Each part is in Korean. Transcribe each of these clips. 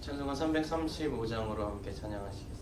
찬송가 335장으로 함께 찬양하시겠습니다.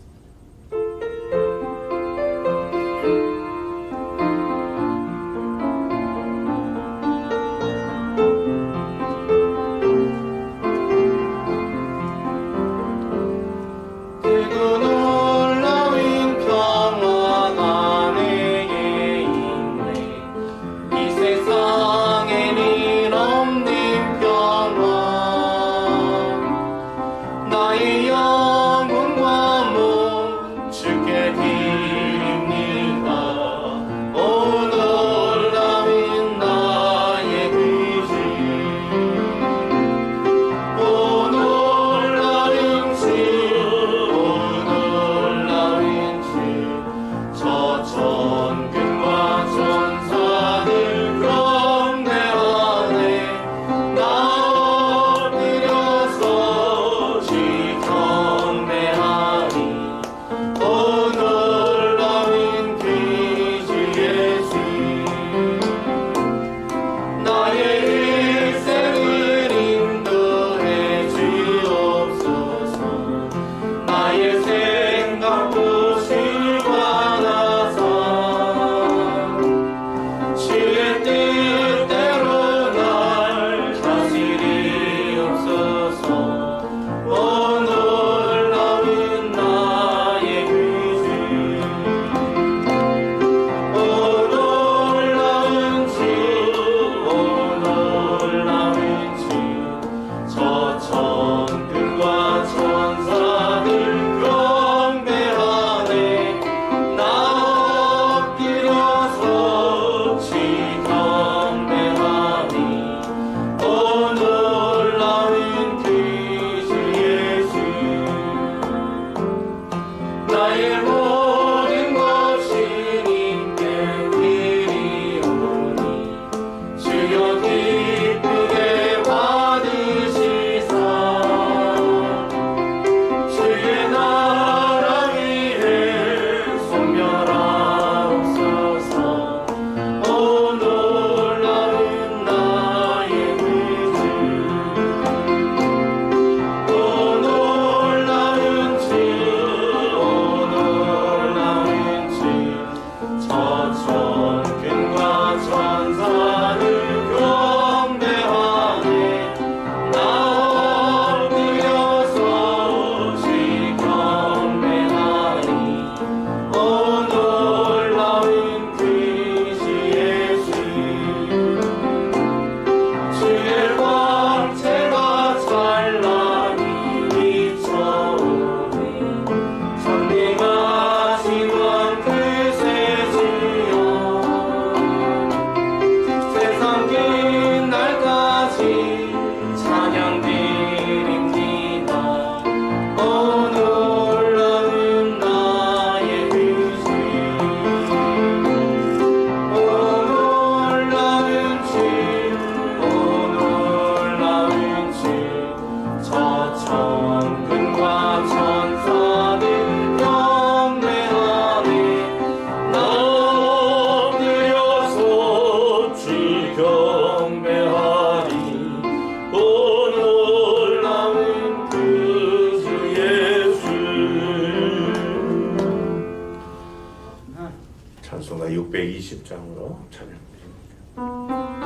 찬송가 620장으로 찬양드립니다.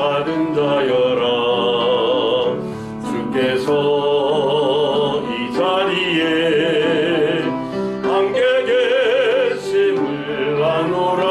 받은 자여라. 주께서 이 자리에 함께 계심을 아노라.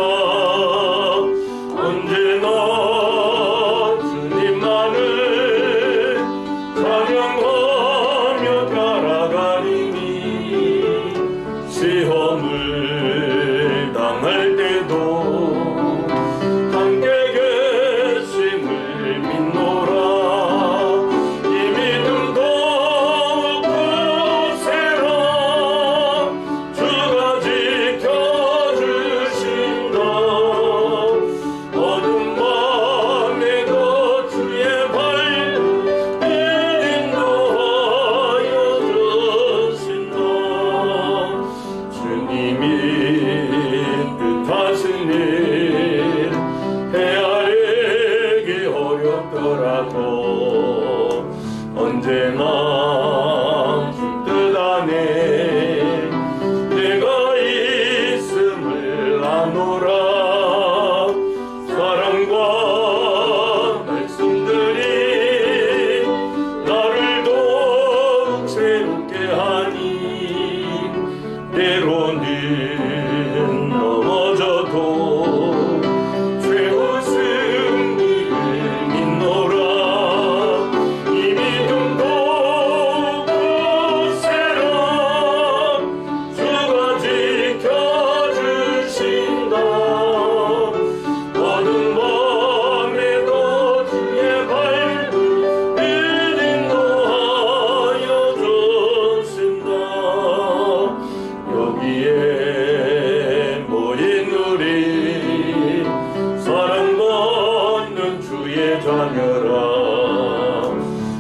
자녀라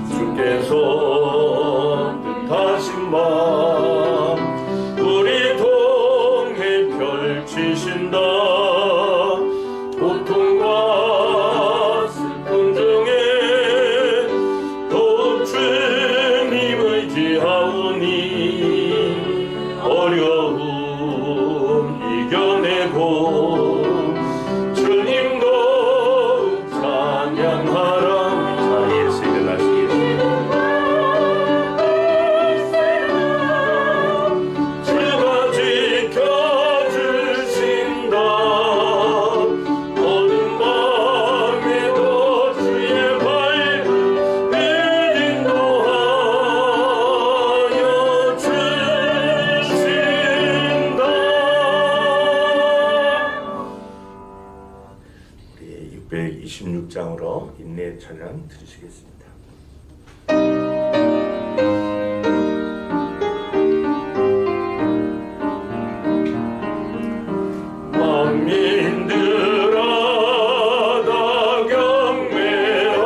주께서 뜻하신 마음 우리 통해 펼치신다 고통과 슬픔 중에 더욱 주님 의지하오니 어려움 이겨내고 주님도 찬양하라 자리에서 일어나시겠습니다. 주가 지켜주신다 어둠 밤에도 주의 밝은 빛 인도하여 주신다. 우리 626장으로 인내 찬양 드리시겠습니다. 만민들아 다 경배하라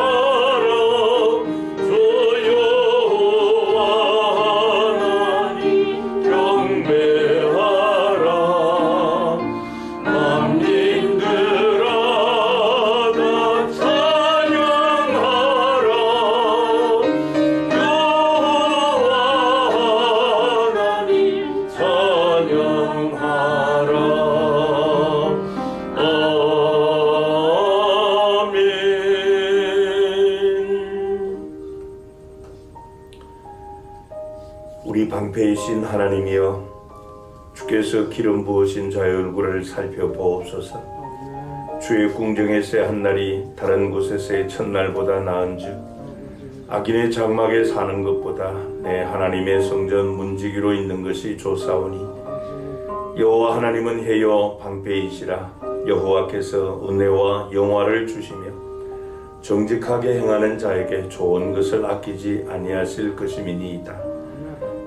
주 여호와 하나님 경배하라 만민들아 다 찬양하라 여호와 하나님 찬양하라 우리 방패이신 하나님이여 주께서 기름 부으신 자의 얼굴을 살펴보옵소서. 주의 궁정에서의 한날이 다른 곳에서의 첫날보다 나은즉 악인의 장막에 사는 것보다 내 하나님의 성전 문지기로 있는 것이 좋사오니 여호와 하나님은 해요 방패이시라. 여호와께서 은혜와 영화를 주시며 정직하게 행하는 자에게 좋은 것을 아끼지 아니하실 것임이니이다.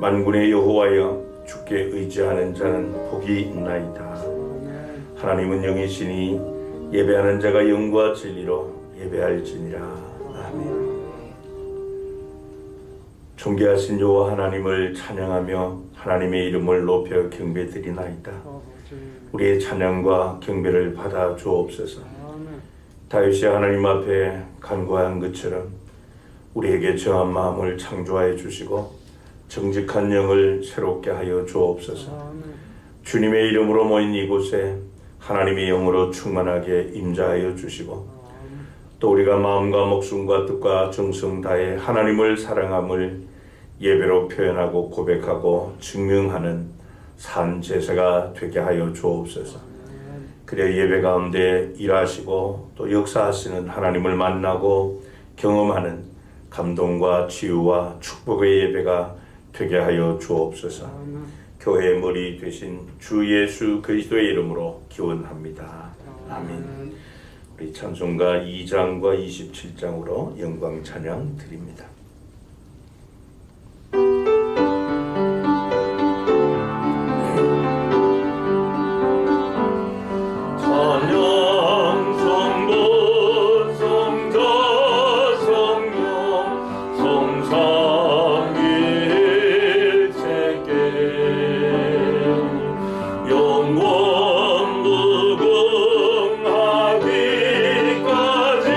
만군의 여호와여 주께 의지하는 자는 복이 있나이다. 하나님은 영이시니 예배하는 자가 영과 진리로 예배할지니라. 아멘. 존귀하신 여호와 하나님을 찬양하며 하나님의 이름을 높여 경배드리나이다. 우리의 찬양과 경배를 받아 주옵소서. 다윗이 하나님 앞에 간구한 것처럼 우리에게 정한 마음을 창조하여 주시고 정직한 영을 새롭게 하여 주옵소서. 주님의 이름으로 모인 이곳에 하나님의 영으로 충만하게 임재하여 주시고 또 우리가 마음과 목숨과 뜻과 정성 다해 하나님을 사랑함을 예배로 표현하고 고백하고 증명하는 산 제사가 되게 하여 주옵소서. 그래 예배 가운데 일하시고 또 역사하시는 하나님을 만나고 경험하는 감동과 치유와 축복의 예배가 되게 하여 주옵소서. 교회의 머리 되신 주 예수 그리스도의 이름으로 기원합니다. 아멘. 우리 찬송가 2장과 27장으로 영광 찬양 드립니다. 영원 무궁하기까지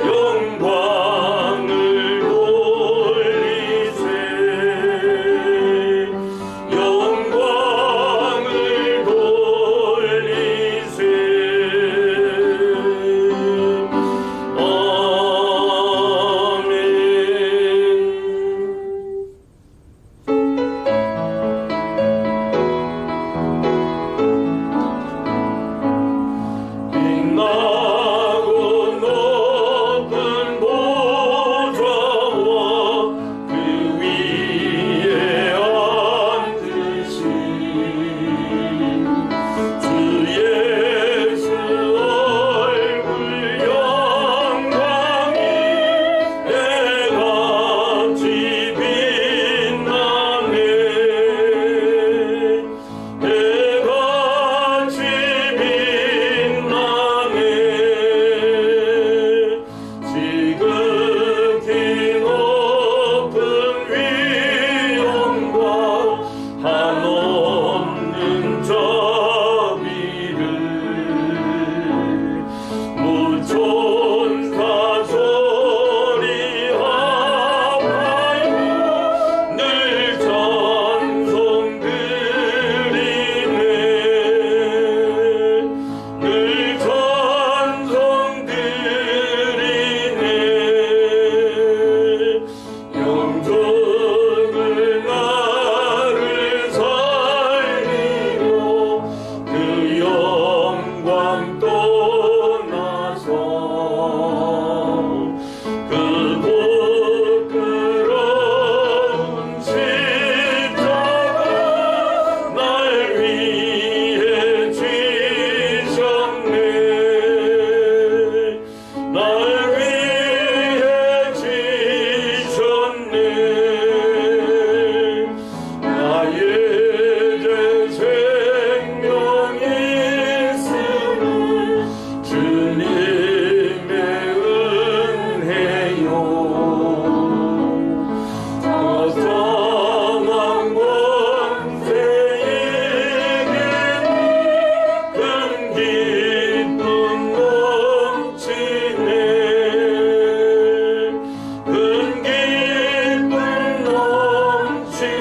영광을 천사 소리하여 늘 찬송 드리네 늘 찬송 드리네 영적을 나를 살리고 그 영광 떠나서 그 부끄러운 십자가 날 위해 지셨네 날 위해 지셨네 나의 제 생명이 있음을 주님의 은혜요 거창한 권세에게는 큰 기쁨 넘치네 큰 기쁨 넘치네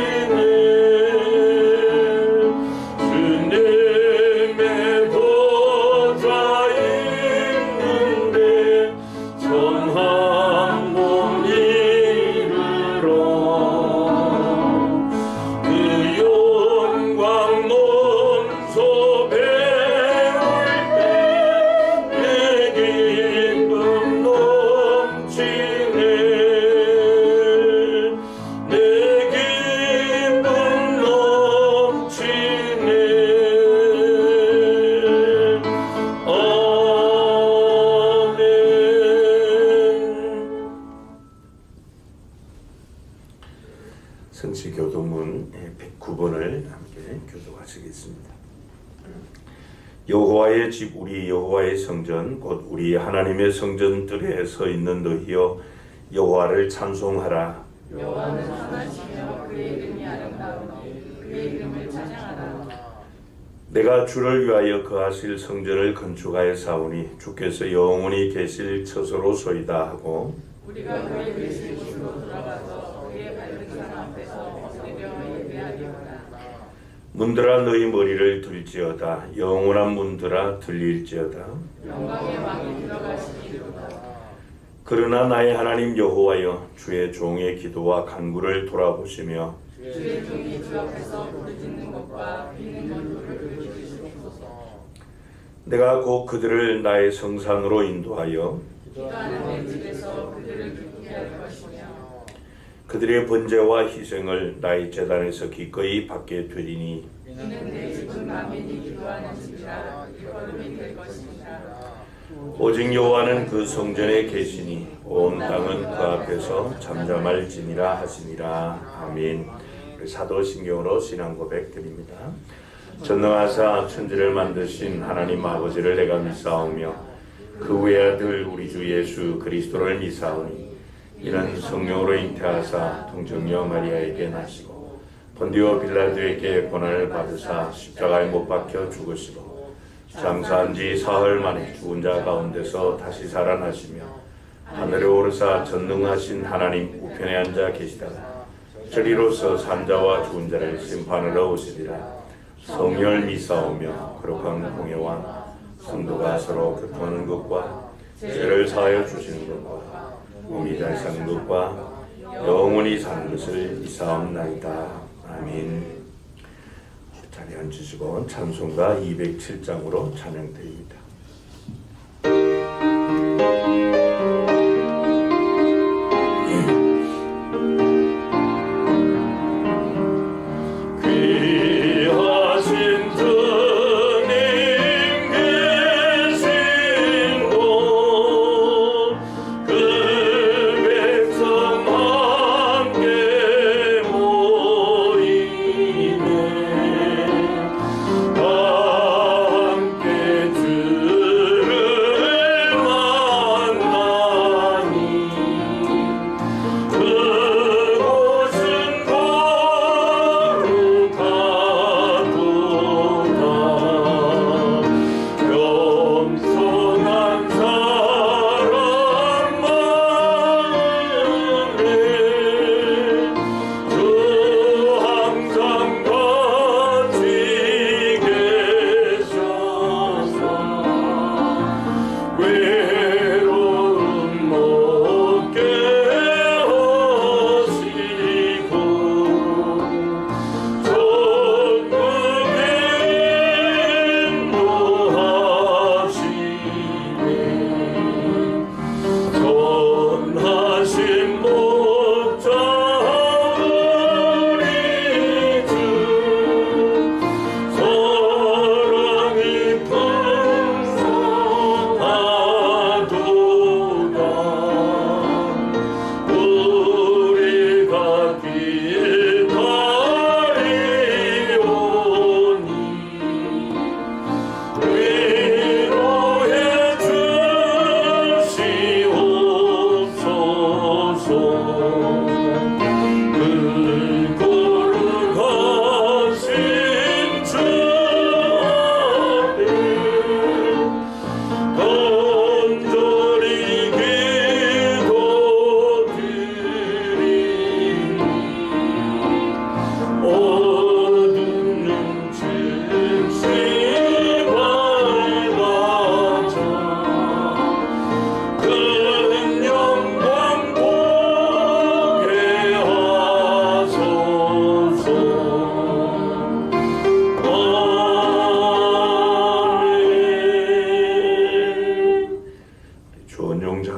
주님의 보좌에 있는데 선한 몸 이루러 그 영광 논소 배울 때내 기쁨 넘치네 내 기쁨 넘치네 아멘. 성시교도문 109번을 함께 교독하시겠습니다. 여호와의 집 우리 여호와의 성전 곧 우리 하나님의 성전들에 서 있는 너희여 여호와를 찬송하라. 여호와는 선하시며 그의 이름이 아름다우니 그의 이름을 찬양하라. 내가 주를 위하여 거하실 성전을 건축하여 사오니 주께서 영원히 계실 처소로소이다 하고 우리가 그의 계신 곳으로 돌아가서 그의 밝은 상 앞에서 엎드려 예배하리로다. 문들아 너희 머리를 들지어다 영원한 문들아 들릴지어다. 영광의 왕이 들어가시리로다. 그러나 나의 하나님 여호와여 주의 종의 기도와 간구를 돌아보시며 주의 종이 주 앞에서 부르짖는 것과 비는 건도를 들으시옵소서. 내가 곧 그들을 나의 성산으로 인도하여 기도하는 내 집에서 그들을 기쁘게 할 것이며 그들의 번제와 희생을 나의 제단에서 기꺼이 받게 되리니 이는 내 집은 만민이 기도하는 집이라 일걸음이 될 것입니다. 오직 여호와는 그 성전에 계시니 온 땅은 그 앞에서 잠잠할지니라 하시니라. 아멘. 우리 사도신경으로 신앙 고백 드립니다. 전능하사 천지를 만드신 하나님 아버지를 내가 믿사오며 그 외아들 우리 주 예수 그리스도를 믿사오니 이는 성령으로 잉태하사 동정녀 마리아에게 나시고 본디오 빌라도에게 고난을 받으사 십자가에 못 박혀 죽으시고 장사한 지 사흘 만에 죽은 자 가운데서 다시 살아나시며 하늘에 오르사 전능하신 하나님 우편에 앉아 계시다가 저리로서 산자와 죽은 자를 심판하러 오시리라. 성령을 믿사오며 거룩한 공예와 성도가 서로 교통하는 것과 죄를 사하여 주시는 것과 몸이 잘 사는 것과 영원히 사는 것을 믿사옵나이다. 아멘. 자리에 앉으시고 찬송가 207장으로 찬양드립니다. 귀하신 주님 계신 곳 그 백성 함께 모이네 다 함께 주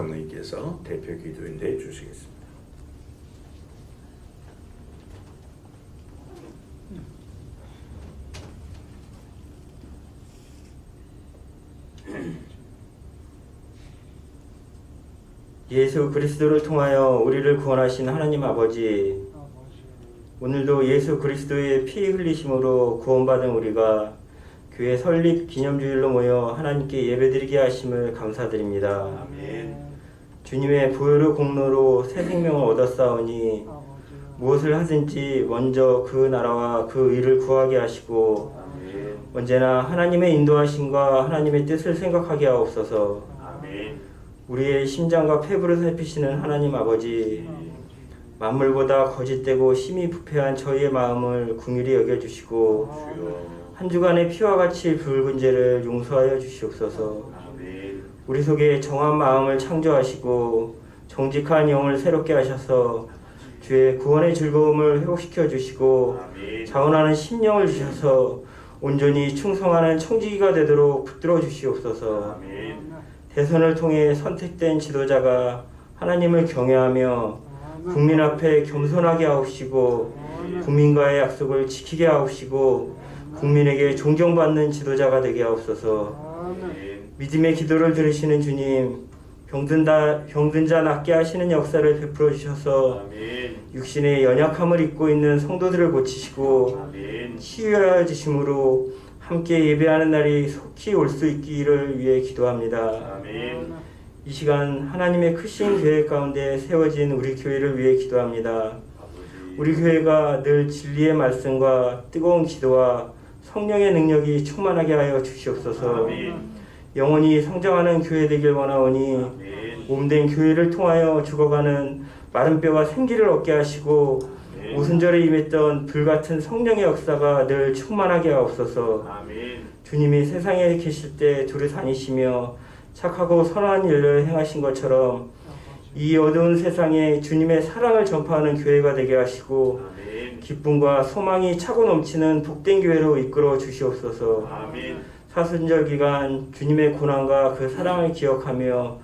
장로님께서 대표 기도인데 주시겠습니다. 예수 그리스도를 통하여 우리를 구원하신 하나님 아버지, 오늘도 예수 그리스도의 피 흘리심으로 구원받은 우리가 교회 설립 기념주일로 모여 하나님께 예배드리게 하심을 감사드립니다. 아멘. 주님의 보혈의 공로로 새 생명을 얻었사오니 무엇을 하든지 먼저 그 나라와 그 의를 구하게 하시고 아멘. 언제나 하나님의 인도하심과 하나님의 뜻을 생각하게 하옵소서. 아멘. 우리의 심장과 폐부를 살피시는 하나님 아버지, 만물보다 거짓되고 심히 부패한 저희의 마음을 긍휼히 여겨주시고 주여. 한 주간의 피와 같이 붉은 죄를 용서하여 주시옵소서. 아멘. 우리 속에 정한 마음을 창조하시고 정직한 영을 새롭게 하셔서 주의 구원의 즐거움을 회복시켜 주시고 아멘. 자원하는 심령을 주셔서 온전히 충성하는 청지기가 되도록 붙들어 주시옵소서. 아멘. 대선을 통해 선택된 지도자가 하나님을 경외하며 국민 앞에 겸손하게 하옵시고 국민과의 약속을 지키게 하옵시고 국민에게 존경받는 지도자가 되게 하옵소서. 아멘. 믿음의 기도를 들으시는 주님, 병든 자 낫게 하시는 역사를 베풀어 주셔서 아멘. 육신의 연약함을 입고 있는 성도들을 고치시고 아멘. 치유하여 주심으로 함께 예배하는 날이 속히 올 수 있기를 위해 기도합니다. 아멘. 이 시간 하나님의 크신 계획 가운데 세워진 우리 교회를 위해 기도합니다. 우리 교회가 늘 진리의 말씀과 뜨거운 기도와 성령의 능력이 충만하게 하여 주시옵소서. 아멘. 영원히 성장하는 교회 되길 원하오니 아멘. 몸된 교회를 통하여 죽어가는 마른 뼈가 생기를 얻게 하시고 아멘. 오순절에 임했던 불같은 성령의 역사가 늘 충만하게 하옵소서. 아멘. 주님이 세상에 계실 때 둘이 다니시며 착하고 선한 일을 행하신 것처럼 이 어두운 세상에 주님의 사랑을 전파하는 교회가 되게 하시고 아멘. 기쁨과 소망이 차고 넘치는 복된 교회로 이끌어 주시옵소서. 아멘. 사순절 기간 주님의 고난과 그 사랑을 기억하며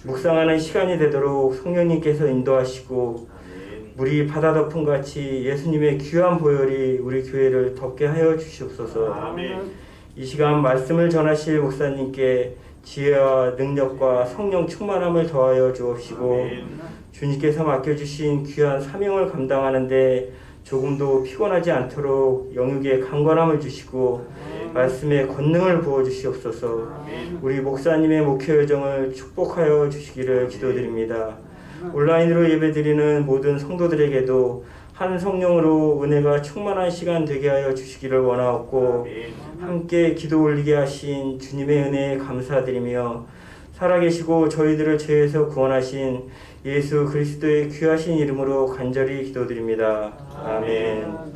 묵상하는 시간이 되도록 성령님께서 인도하시고 아멘. 물이 바다 덮음 같이 예수님의 귀한 보혈이 우리 교회를 덮게 하여 주시옵소서. 아멘. 이 시간 말씀을 전하실 목사님께 지혜와 능력과 성령 충만함을 더하여 주옵시고 아멘. 주님께서 맡겨주신 귀한 사명을 감당하는데 조금도 피곤하지 않도록 영육의 강건함을 주시고 말씀의 권능을 부어주시옵소서. 아멘. 우리 목사님의 목회 여정을 축복하여 주시기를 기도드립니다. 온라인으로 예배드리는 모든 성도들에게도 한 성령으로 은혜가 충만한 시간 되게 하여 주시기를 원하옵고 함께 기도 올리게 하신 주님의 은혜에 감사드리며 살아계시고 저희들을 죄에서 구원하신 예수 그리스도의 귀하신 이름으로 간절히 기도드립니다. 아멘.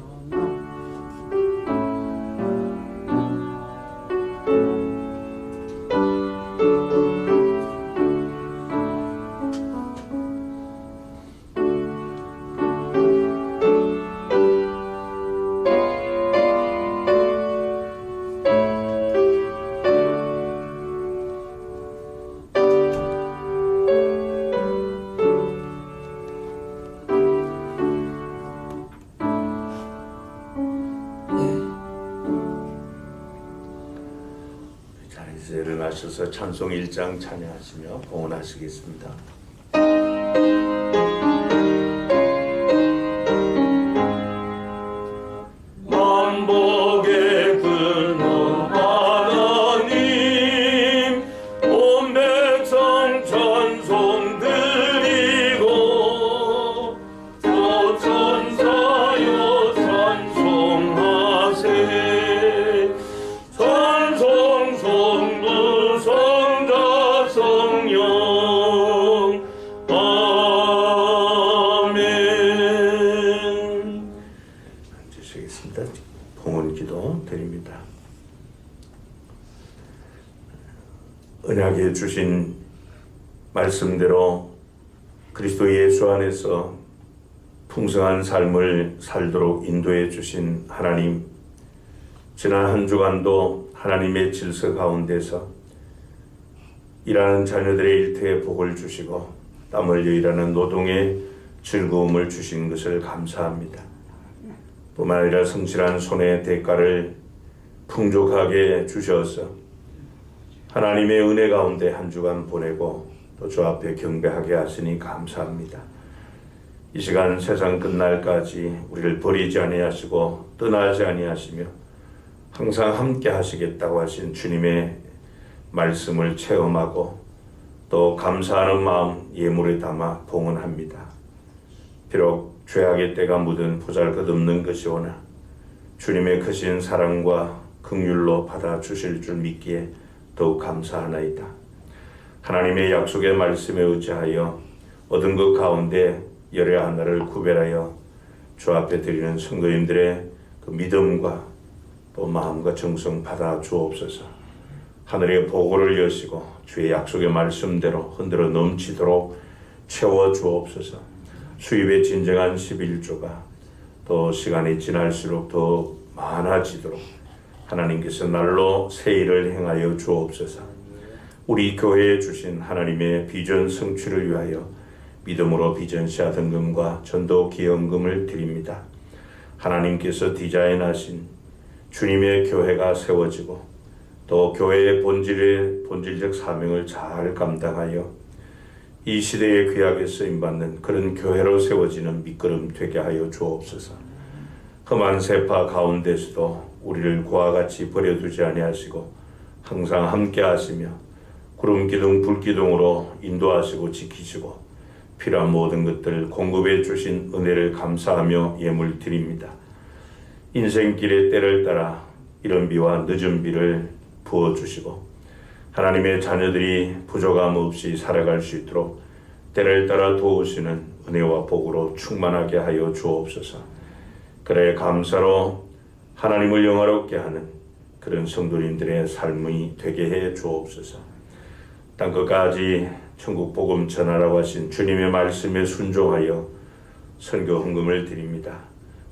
자리에서 일어나셔서 찬송 1장 찬양하시며 봉헌하시겠습니다. 만복의 근원 하나님 온 백성 찬송 드리고 천사여 찬송하세 찬송 성부 성자 성령 아멘. 앉으시겠습니다. 봉헌 기도 드립니다. 은하게 주신 말씀대로 그리스도 예수 안에서 풍성한 삶을 살도록 인도해 주신 하나님, 지난 한 주간도 하나님의 질서 가운데서 일하는 자녀들의 일터에 복을 주시고 땀 흘려 일하는 노동에 즐거움을 주신 것을 감사합니다. 뿐만 아니라 성실한 손의 대가를 풍족하게 주셔서 하나님의 은혜 가운데 한 주간 보내고 또 주 앞에 경배하게 하시니 감사합니다. 이 시간 세상 끝날까지 우리를 버리지 아니하시고 떠나지 아니하시며 항상 함께 하시겠다고 하신 주님의 말씀을 체험하고 또 감사하는 마음 예물에 담아 봉헌합니다. 비록 죄악의 때가 묻은 보잘것없는 것이오나 주님의 크신 사랑과 긍휼로 받아주실 줄 믿기에 더욱 감사하나이다. 하나님의 약속의 말씀에 의지하여 얻은 것 가운데 열의 하나를 구별하여 주 앞에 드리는 성도님들의 그 믿음과 또 마음과 정성 받아 주옵소서. 하늘의 보고를 여시고 주의 약속의 말씀대로 흔들어 넘치도록 채워 주옵소서. 수입의 진정한 11조가 또 시간이 지날수록 더 많아지도록 하나님께서 날로 새 일을 행하여 주옵소서. 우리 교회에 주신 하나님의 비전 성취를 위하여 믿음으로 비전시아 등금과 전도 기여금을 드립니다. 하나님께서 디자인하신 주님의 교회가 세워지고 또 교회의 본질적 사명을 잘 감당하여 이 시대의 귀하게 쓰임받는 그런 교회로 세워지는 밑거름 되게 하여 주옵소서. 험한 세파 가운데서도 우리를 그와 같이 버려두지 아니하시고 항상 함께 하시며 구름기둥 불기둥으로 인도하시고 지키시고 필요한 모든 것들 공급해 주신 은혜를 감사하며 예물 드립니다. 인생길의 때를 따라 이른 비와 늦은 비를 부어주시고 하나님의 자녀들이 부족함 없이 살아갈 수 있도록 때를 따라 도우시는 은혜와 복으로 충만하게 하여 주옵소서. 그래 감사로 하나님을 영화롭게 하는 그런 성도님들의 삶이 되게 해 주옵소서. 땅끝까지 천국 복음 전하라고 하신 주님의 말씀에 순종하여 선교 헌금을 드립니다.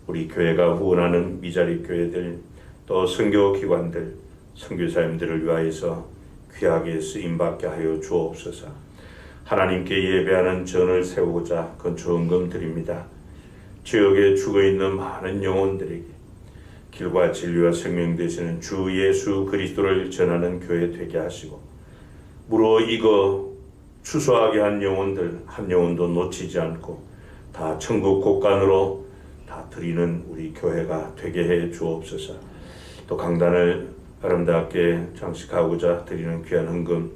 우리 교회가 후원하는 미자립 교회들 또 선교 기관들 선교사님들을 위하여서 귀하게 쓰임받게 하여 주옵소서. 하나님께 예배하는 전을 세우고자 건축헌금 드립니다. 지역에 죽어있는 많은 영혼들에게 길과 진리와 생명 되시는 주 예수 그리스도를 전하는 교회 되게 하시고 무로 익어 추수하게 한 영혼들 한 영혼도 놓치지 않고 다 천국 곳간으로 다 드리는 우리 교회가 되게 해 주옵소서. 또 강단을 아름답게 장식하고자 드리는 귀한 헌금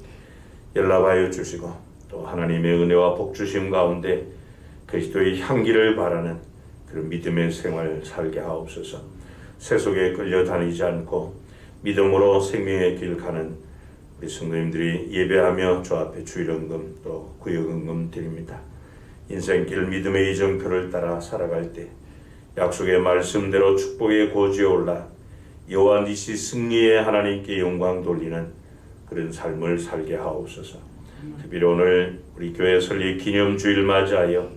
연락하여 주시고 또 하나님의 은혜와 복주심 가운데 그리스도의 향기를 바라는 그런 믿음의 생활을 살게 하옵소서. 세속에 끌려다니지 않고 믿음으로 생명의 길 가는 우리 성도님들이 예배하며 주 앞에 주일헌금 또 구역헌금 드립니다. 인생길 믿음의 이정표를 따라 살아갈 때 약속의 말씀대로 축복의 고지에 올라 여호와 니시 승리의 하나님께 영광 돌리는 그런 삶을 살게 하옵소서. 특별히 오늘 우리 교회 설립 기념주일 맞이하여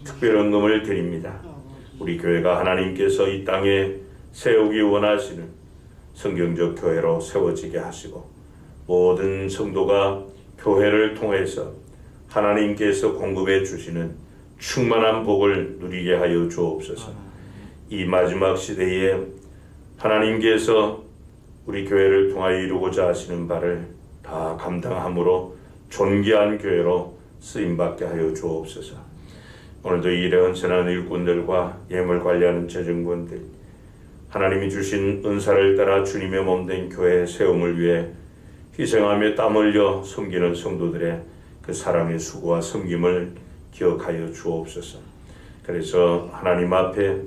특별헌금을 드립니다. 우리 교회가 하나님께서 이 땅에 세우기 원하시는 성경적 교회로 세워지게 하시고 모든 성도가 교회를 통해서 하나님께서 공급해 주시는 충만한 복을 누리게 하여 주옵소서. 이 마지막 시대에 하나님께서 우리 교회를 통하여 이루고자 하시는 바를 다 감당함으로 존귀한 교회로 쓰임받게 하여 주옵소서. 오늘도 이 일에 헌신하는 일꾼들과 예물 관리하는 재정군들 하나님이 주신 은사를 따라 주님의 몸된 교회 세움을 위해 희생하며 땀 흘려 섬기는 성도들의 그 사랑의 수고와 섬김을 기억하여 주옵소서. 그래서 하나님 앞에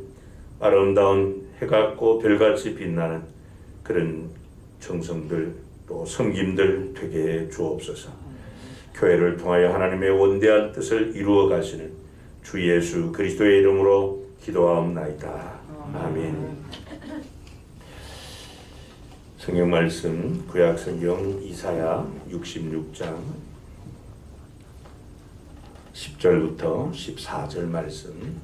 아름다운 해 같고 별같이 빛나는 그런 정성들 또 섬김들 되게 해 주옵소서. 교회를 통하여 하나님의 원대한 뜻을 이루어 가시는 주 예수 그리스도의 이름으로 기도하옵나이다. 아멘. 성경 말씀 구약 성경 이사야 66장 10절부터 14절 말씀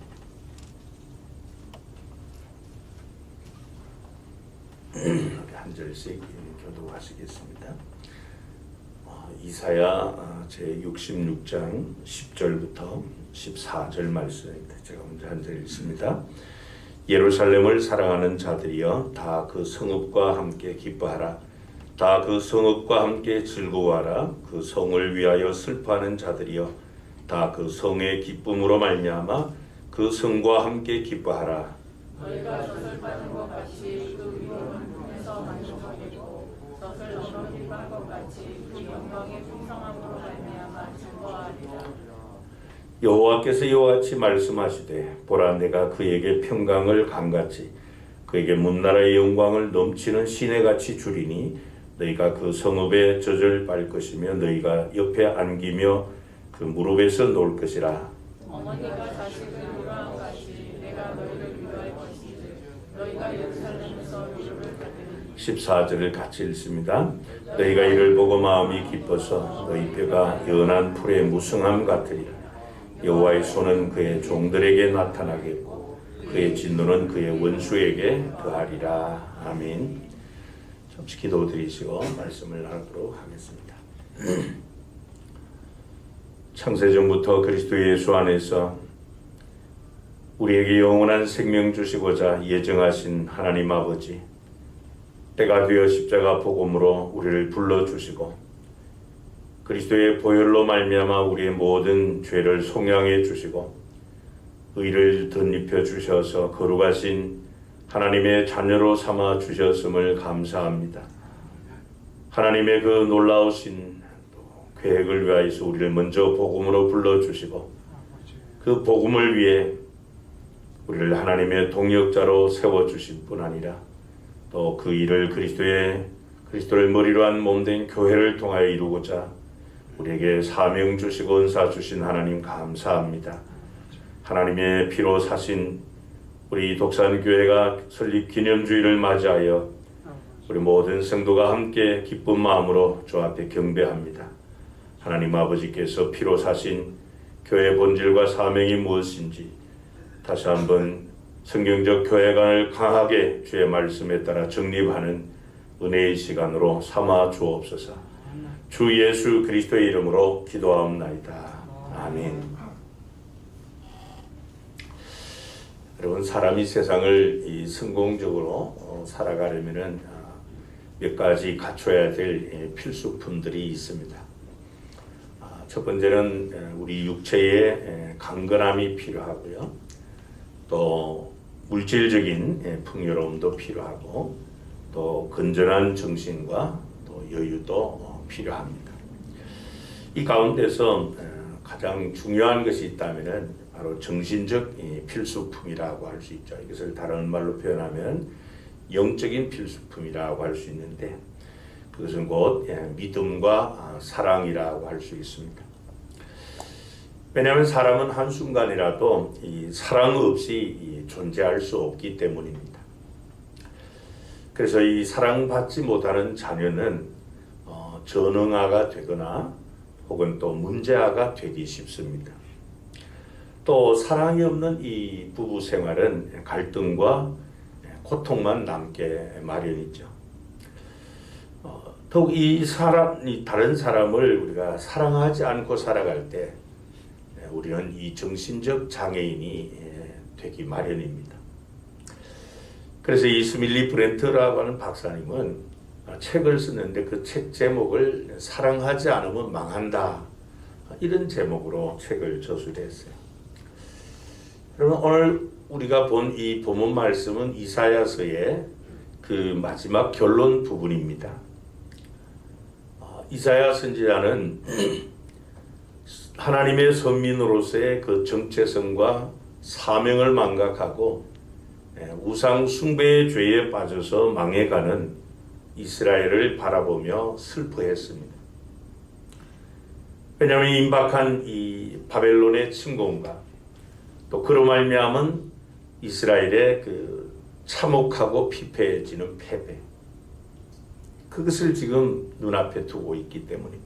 한 절씩 교독하시겠습니다. 이사야 제66장 10절부터 14절 말씀입니다. 제가 먼저 한 절 읽습니다. 예루살렘을 사랑하는 자들이여 다 그 성읍과 함께 기뻐하라. 다 그 성읍과 함께 즐거워하라. 그 성을 위하여 슬퍼하는 자들이여 다 그 성의 기쁨으로 말미암아 그 성과 함께 기뻐하라. 너희가 젖을 빠진 것 같이 그 위로는 품에서 만족하겠고 젖을 넘어뜨린 것 같이 그 영광의 풍성함으로 말미암아 즐거워하리라. 여호와께서 이와 같이 말씀하시되 보라 내가 그에게 평강을 강같이 그에게 문나라의 영광을 넘치는 시내같이 주리니 너희가 그 성읍에 젖을 빨 것이며 너희가 옆에 안기며 그 무릎에서 놓을 것이라. 어머니가 자식을 위로한 같이 내가 너희를 위로할 것이지 너희가 예루살렘에서 위로를 받으리니. 14절을 같이 읽습니다. 너희가 이를 보고 마음이 기뻐서 너희 뼈가 연한 풀의 무성함 같으리라. 여호와의 손은 그의 종들에게 나타나겠고 그의 진노는 그의 원수에게 더하리라. 아멘. 잠시 기도드리시고 말씀을 나누도록 하겠습니다. 창세전부터 그리스도 예수 안에서 우리에게 영원한 생명 주시고자 예정하신 하나님 아버지, 때가 되어 십자가 복음으로 우리를 불러주시고 그리스도의 보혈로 말미암아 우리의 모든 죄를 속량해 주시고 의를 덧입혀 주셔서 거룩하신 하나님의 자녀로 삼아 주셨음을 감사합니다. 하나님의 그 놀라우신 계획을 위하여서 우리를 먼저 복음으로 불러주시고 그 복음을 위해 우리를 하나님의 동역자로 세워주신 뿐 아니라 또 그 일을 그리스도를 머리로 한 몸된 교회를 통하여 이루고자 우리에게 사명 주시고 은사 주신 하나님 감사합니다. 하나님의 피로 사신 우리 독산교회가 설립 기념주일을 맞이하여 우리 모든 성도가 함께 기쁜 마음으로 주 앞에 경배합니다. 하나님 아버지께서 피로 사신 교회 본질과 사명이 무엇인지 다시 한번 성경적 교회관을 강하게 주의 말씀에 따라 정립하는 은혜의 시간으로 삼아 주옵소서. 주 예수 그리스도의 이름으로 기도하옵나이다. 아멘. 여러분, 사람이 세상을 성공적으로 살아가려면 몇 가지 갖춰야 될 필수품들이 있습니다. 첫 번째는 우리 육체의 강건함이 필요하고요. 또 물질적인 풍요로움도 필요하고 또 건전한 정신과 또 여유도 필요합니다. 이 가운데서 가장 중요한 것이 있다면 바로 정신적 필수품이라고 할 수 있죠. 이것을 다른 말로 표현하면 영적인 필수품이라고 할 수 있는데 그것은 곧 믿음과 사랑이라고 할 수 있습니다. 왜냐하면 사람은 한순간이라도 이 사랑 없이 존재할 수 없기 때문입니다. 그래서 이 사랑받지 못하는 자녀는 전응아가 되거나 혹은 또 문제아가 되기 쉽습니다. 또 사랑이 없는 이 부부 생활은 갈등과 고통만 남게 마련이죠. 더욱 이 다른 사람을 우리가 사랑하지 않고 살아갈 때 우리는 이 정신적 장애인이 되기 마련입니다. 그래서 이 스밀리 브렌트라고 하는 박사님은 책을 쓰는데 그 책 제목을 사랑하지 않으면 망한다, 이런 제목으로 책을 저술했어요. 여러분, 오늘 우리가 본 이 본문 말씀은 이사야서의 그 마지막 결론 부분입니다. 이사야 선지자는 하나님의 선민으로서의 그 정체성과 사명을 망각하고 우상 숭배의 죄에 빠져서 망해가는 이스라엘을 바라보며 슬퍼했습니다. 왜냐하면 임박한 이 바벨론의 침공과 또 그로 말미암은 이스라엘의 그 참혹하고 피폐해지는 패배, 그것을 지금 눈앞에 두고 있기 때문입니다.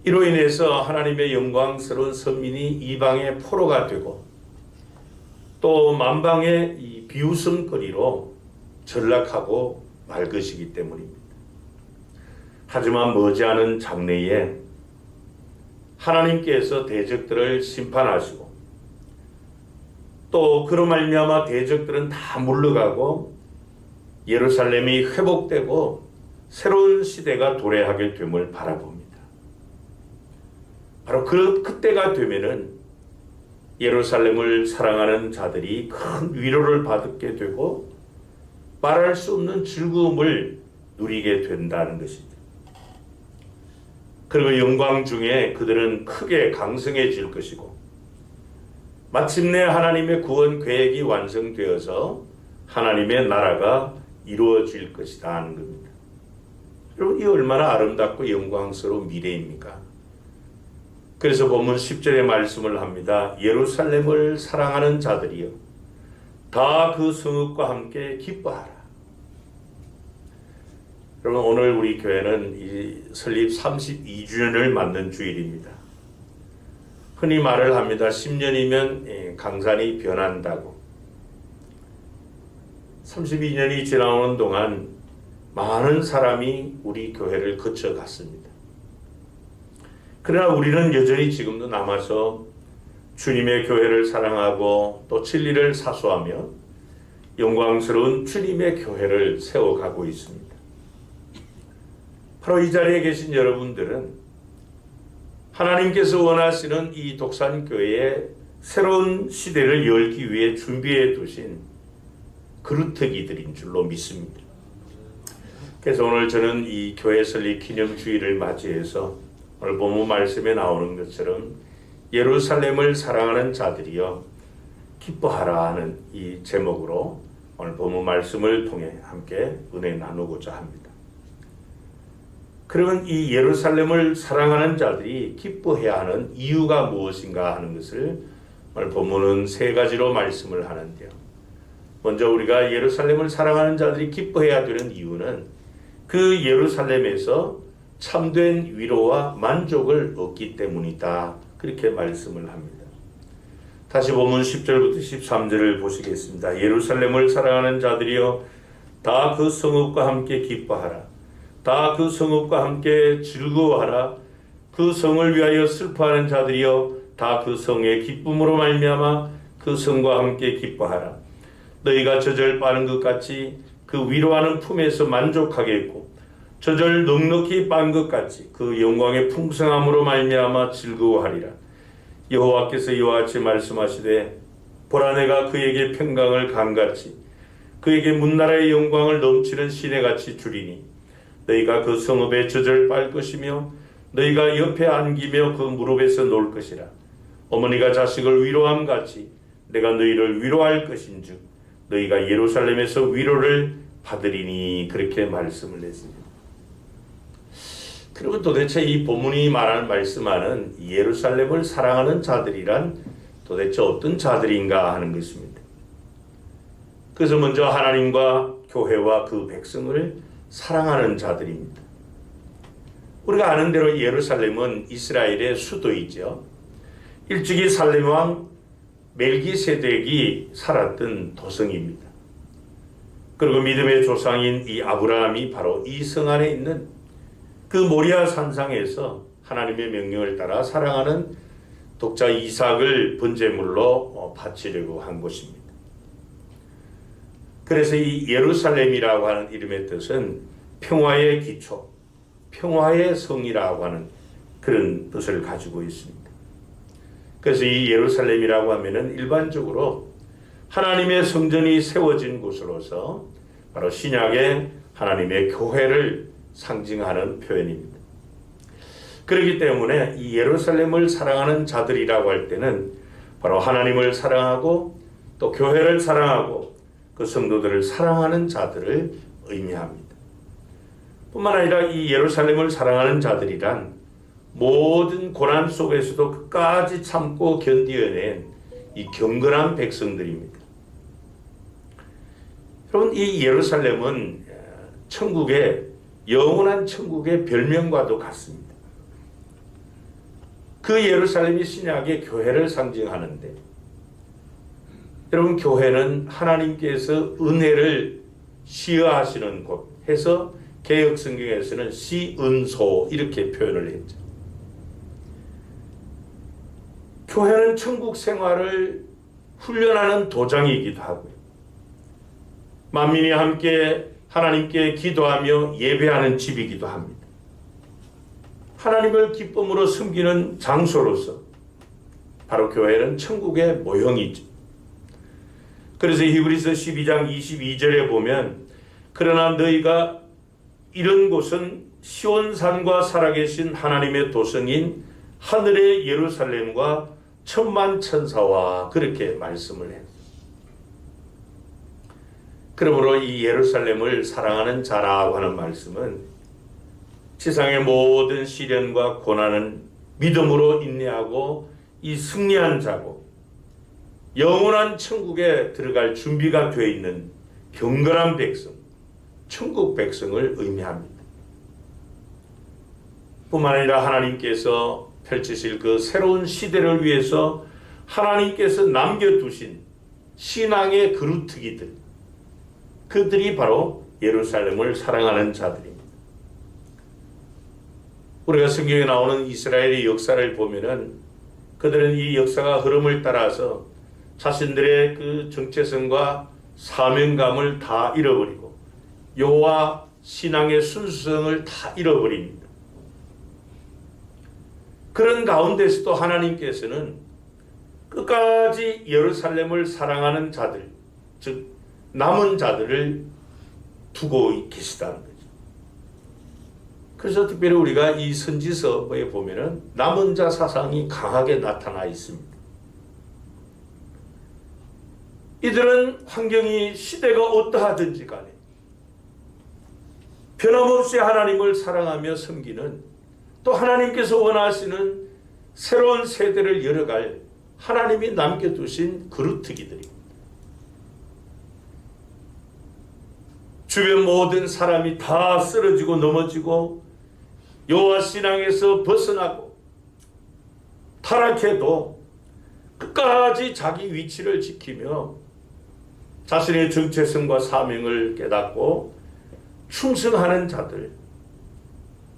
이로 인해서 하나님의 영광스러운 선민이 이방의 포로가 되고 또 만방의 이 비웃음거리로 전락하고 말 것이기 때문입니다. 하지만 머지않은 장래에 하나님께서 대적들을 심판하시고 또 그로 말미암아 대적들은 다 물러가고 예루살렘이 회복되고 새로운 시대가 도래하게 됨을 바라봅니다. 바로 그때가 되면은 예루살렘을 사랑하는 자들이 큰 위로를 받게 되고 말할 수 없는 즐거움을 누리게 된다는 것이죠. 그리고 영광 중에 그들은 크게 강성해질 것이고 마침내 하나님의 구원 계획이 완성되어서 하나님의 나라가 이루어질 것이다 하는 겁니다. 여러분, 이 얼마나 아름답고 영광스러운 미래입니까? 그래서 본문 10절의 말씀을 합니다. 예루살렘을 사랑하는 자들이여 다 그 성읍과 함께 기뻐하라. 여러분, 오늘 우리 교회는 이 설립 32주년을 맞는 주일입니다. 흔히 말을 합니다. 10년이면 강산이 변한다고. 32년이 지나오는 동안 많은 사람이 우리 교회를 거쳐갔습니다. 그러나 우리는 여전히 지금도 남아서 주님의 교회를 사랑하고 또 진리를 사수하며 영광스러운 주님의 교회를 세워가고 있습니다. 바로 이 자리에 계신 여러분들은 하나님께서 원하시는 이 독산교회의 새로운 시대를 열기 위해 준비해 두신 그루터기들인 줄로 믿습니다. 그래서 오늘 저는 이 교회 설립 기념주일을 맞이해서 오늘 본문 말씀에 나오는 것처럼 예루살렘을 사랑하는 자들이여 기뻐하라 하는 이 제목으로 오늘 본문 말씀을 통해 함께 은혜 나누고자 합니다. 그러면 이 예루살렘을 사랑하는 자들이 기뻐해야 하는 이유가 무엇인가 하는 것을 오늘 본문은 세 가지로 말씀을 하는데요. 먼저 우리가 예루살렘을 사랑하는 자들이 기뻐해야 되는 이유는 그 예루살렘에서 참된 위로와 만족을 얻기 때문이다. 그렇게 말씀을 합니다. 다시 본문 10절부터 13절을 보시겠습니다. 예루살렘을 사랑하는 자들이여 다 그 성읍과 함께 기뻐하라. 다 그 성읍과 함께 즐거워하라. 그 성을 위하여 슬퍼하는 자들이여 다 그 성의 기쁨으로 말미암아 그 성과 함께 기뻐하라. 너희가 저절 빠는 것 같이 그 위로하는 품에서 만족하겠고 저절 넉넉히 빤 것 같이 그 영광의 풍성함으로 말미암아 즐거워하리라. 여호와께서 이와 같이 말씀하시되 보라 내가 그에게 평강을 강같이 그에게 문나라의 영광을 넘치는 시내같이 주리니 너희가 그 성읍에 저절 빨 것이며 너희가 옆에 안기며 그 무릎에서 놀 것이라. 어머니가 자식을 위로함 같이 내가 너희를 위로할 것인즉 너희가 예루살렘에서 위로를 받으리니. 그렇게 말씀을 했습니다. 그리고 도대체 이 본문이 말씀하는 예루살렘을 사랑하는 자들이란 도대체 어떤 자들인가 하는 것입니다. 그래서 먼저 하나님과 교회와 그 백성을 사랑하는 자들입니다. 우리가 아는 대로 예루살렘은 이스라엘의 수도이죠. 일찍이 살렘왕 멜기세덱이 살았던 도성입니다. 그리고 믿음의 조상인 이 아브라함이 바로 이 성 안에 있는 그 모리아 산상에서 하나님의 명령을 따라 사랑하는 독자 이삭을 번제물로 바치려고 한 곳입니다. 그래서 이 예루살렘이라고 하는 이름의 뜻은 평화의 기초, 평화의 성이라고 하는 그런 뜻을 가지고 있습니다. 그래서 이 예루살렘이라고 하면은 일반적으로 하나님의 성전이 세워진 곳으로서 바로 신약의 하나님의 교회를 상징하는 표현입니다. 그렇기 때문에 이 예루살렘을 사랑하는 자들이라고 할 때는 바로 하나님을 사랑하고 또 교회를 사랑하고 그 성도들을 사랑하는 자들을 의미합니다. 뿐만 아니라 이 예루살렘을 사랑하는 자들이란 모든 고난 속에서도 끝까지 참고 견디어낸 이 경건한 백성들입니다. 여러분, 이 예루살렘은 영원한 천국의 별명과도 같습니다. 그 예루살렘이 신약의 교회를 상징하는데, 여러분, 교회는 하나님께서 은혜를 시여하시는 곳 해서 개역 성경에서는 시은소 이렇게 표현을 했죠. 교회는 천국 생활을 훈련하는 도장이기도 하고요. 만민이 함께 하나님께 기도하며 예배하는 집이기도 합니다. 하나님을 기쁨으로 섬기는 장소로서 바로 교회는 천국의 모형이죠. 그래서 히브리서 12장 22절에 보면 그러나 너희가 이런 곳은 시온산과 살아계신 하나님의 도성인 하늘의 예루살렘과 천만 천사와 그렇게 말씀을 해요. 그러므로 이 예루살렘을 사랑하는 자라고 하는 말씀은 세상의 모든 시련과 고난은 믿음으로 인내하고 이 승리한 자고 영원한 천국에 들어갈 준비가 되어 있는 경건한 백성, 천국 백성을 의미합니다. 뿐만 아니라 하나님께서 펼치실 그 새로운 시대를 위해서 하나님께서 남겨두신 신앙의 그루트기들, 그들이 바로 예루살렘을 사랑하는 자들입니다. 우리가 성경에 나오는 이스라엘의 역사를 보면은 그들은 이 역사가 흐름을 따라서 자신들의 그 정체성과 사명감을 다 잃어버리고 여호와 신앙의 순수성을 다 잃어버립니다. 그런 가운데서도 하나님께서는 끝까지 예루살렘을 사랑하는 자들, 즉 남은 자들을 두고 계시다는 거죠. 그래서 특별히 우리가 이 선지서에 보면은 남은 자 사상이 강하게 나타나 있습니다. 이들은 환경이 시대가 어떠하든지 간에 변함없이 하나님을 사랑하며 섬기는, 또 하나님께서 원하시는 새로운 세대를 열어갈 하나님이 남겨두신 그루트기들입니다. 주변 모든 사람이 다 쓰러지고 넘어지고 여호와 신앙에서 벗어나고 타락해도 끝까지 자기 위치를 지키며 자신의 정체성과 사명을 깨닫고 충성하는 자들,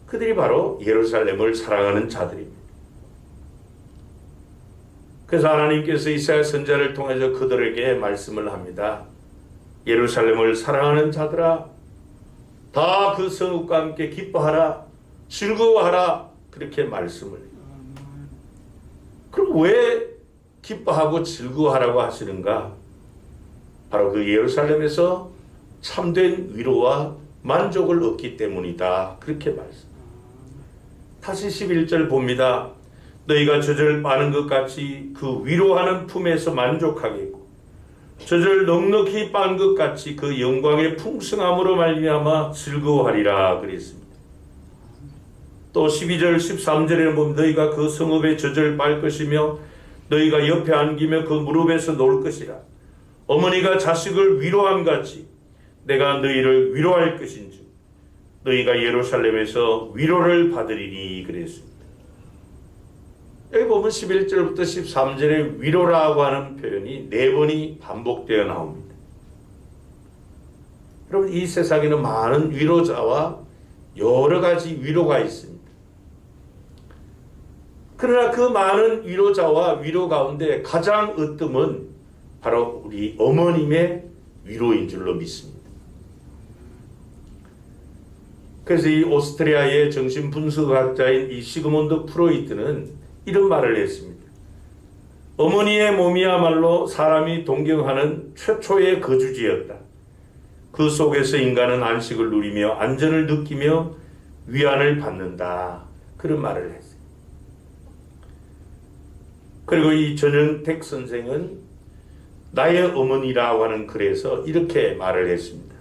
그들이 바로 예루살렘을 사랑하는 자들입니다. 그래서 하나님께서 이사야 선지자를 통해서 그들에게 말씀을 합니다. 예루살렘을 사랑하는 자들아, 다 그 성읍과 함께 기뻐하라, 즐거워하라, 그렇게 말씀을 해요. 그럼 왜 기뻐하고 즐거워하라고 하시는가? 바로 그 예루살렘에서 참된 위로와 만족을 얻기 때문이다, 그렇게 말씀. 다시 11절 봅니다. 너희가 저절 빠는 것 같이 그 위로하는 품에서 만족하겠고 저절 넉넉히 빤 것 같이 그 영광의 풍성함으로 말미암아 즐거워하리라 그랬습니다. 또 12절 13절에는 보면 너희가 그 성읍에 저절 빨 것이며 너희가 옆에 안기며 그 무릎에서 놓을 것이라. 어머니가 자식을 위로함 같이 내가 너희를 위로할 것인즉 너희가 예루살렘에서 위로를 받으리니 그랬습니다. 여기 보면 11절부터 13절에 위로라고 하는 표현이 4번이 반복되어 나옵니다. 여러분, 이 세상에는 많은 위로자와 여러 가지 위로가 있습니다. 그러나 그 많은 위로자와 위로 가운데 가장 으뜸은 바로 우리 어머님의 위로인 줄로 믿습니다. 그래서 이 오스트리아의 정신분석학자인 이 시그문드 프로이트는 이런 말을 했습니다. 어머니의 몸이야말로 사람이 동경하는 최초의 거주지였다. 그 속에서 인간은 안식을 누리며 안전을 느끼며 위안을 받는다. 그런 말을 했어요. 그리고 이 전영택 선생은 나의 어머니라고 하는 글에서 이렇게 말을 했습니다.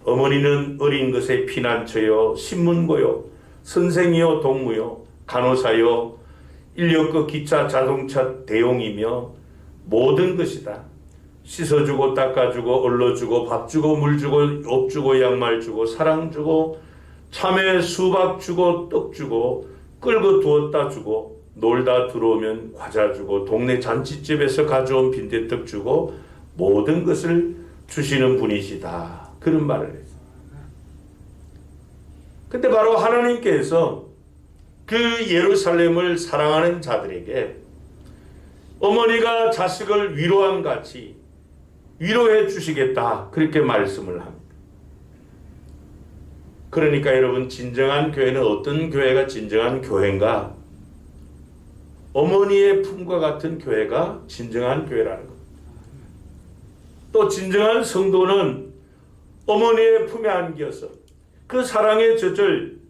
어머니는 어린 것의 피난처요, 신문고요, 선생이요, 동무요, 간호사요, 인력거, 기차, 자동차 대용이며 모든 것이다. 씻어주고 닦아주고 얼러주고 밥 주고 물 주고 옷 주고 양말 주고 사랑 주고 참외 수박 주고 떡 주고 끌고 두었다 주고 놀다 들어오면 과자 주고 동네 잔치집에서 가져온 빈대떡 주고 모든 것을 주시는 분이시다. 그런 말을 했어요. 근데 바로 하나님께서 그 예루살렘을 사랑하는 자들에게 어머니가 자식을 위로한 같이 위로해 주시겠다, 그렇게 말씀을 합니다. 그러니까 여러분, 진정한 교회는 어떤 교회가 진정한 교회인가? 어머니의 품과 같은 교회가 진정한 교회라는 것. 또 진정한 성도는 어머니의 품에 안겨서 그 사랑의 젖을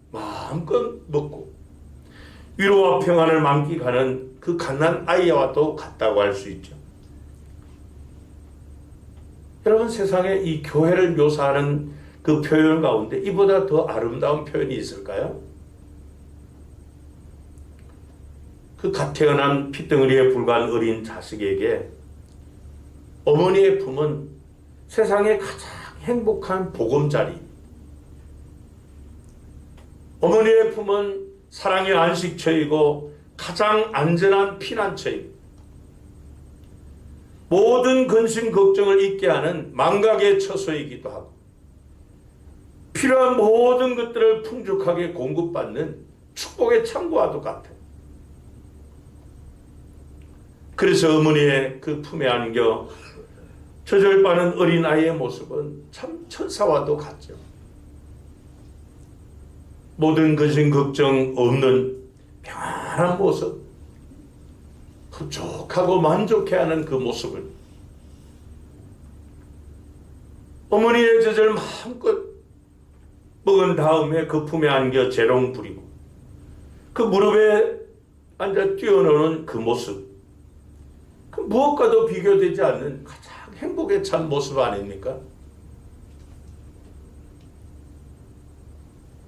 마음껏 먹고 위로와 평안을 만끽하는 그 갓난 아이와도 같다고 할 수 있죠. 여러분, 세상에 이 교회를 묘사하는 그 표현 가운데 이보다 더 아름다운 표현이 있을까요? 그 갓 태어난 핏덩어리에 불과한 어린 자식에게 어머니의 품은 세상의 가장 행복한 보금자리, 어머니의 품은 사랑의 안식처이고 가장 안전한 피난처이고 모든 근심 걱정을 잊게 하는 망각의 처소이기도 하고 필요한 모든 것들을 풍족하게 공급받는 축복의 창고와도 같아요. 그래서 어머니의 그 품에 안겨 저절바는 어린아이의 모습은 참 천사와도 같죠. 모든 근심 걱정 없는 평안한 모습, 흡족하고 만족해하는 그 모습을 어머니의 젖을 마음껏 먹은 다음에 그 품에 안겨 재롱 부리고 그 무릎에 앉아 뛰어노는 그 모습, 그 무엇과도 비교되지 않는 가장 행복에 찬 모습 아닙니까?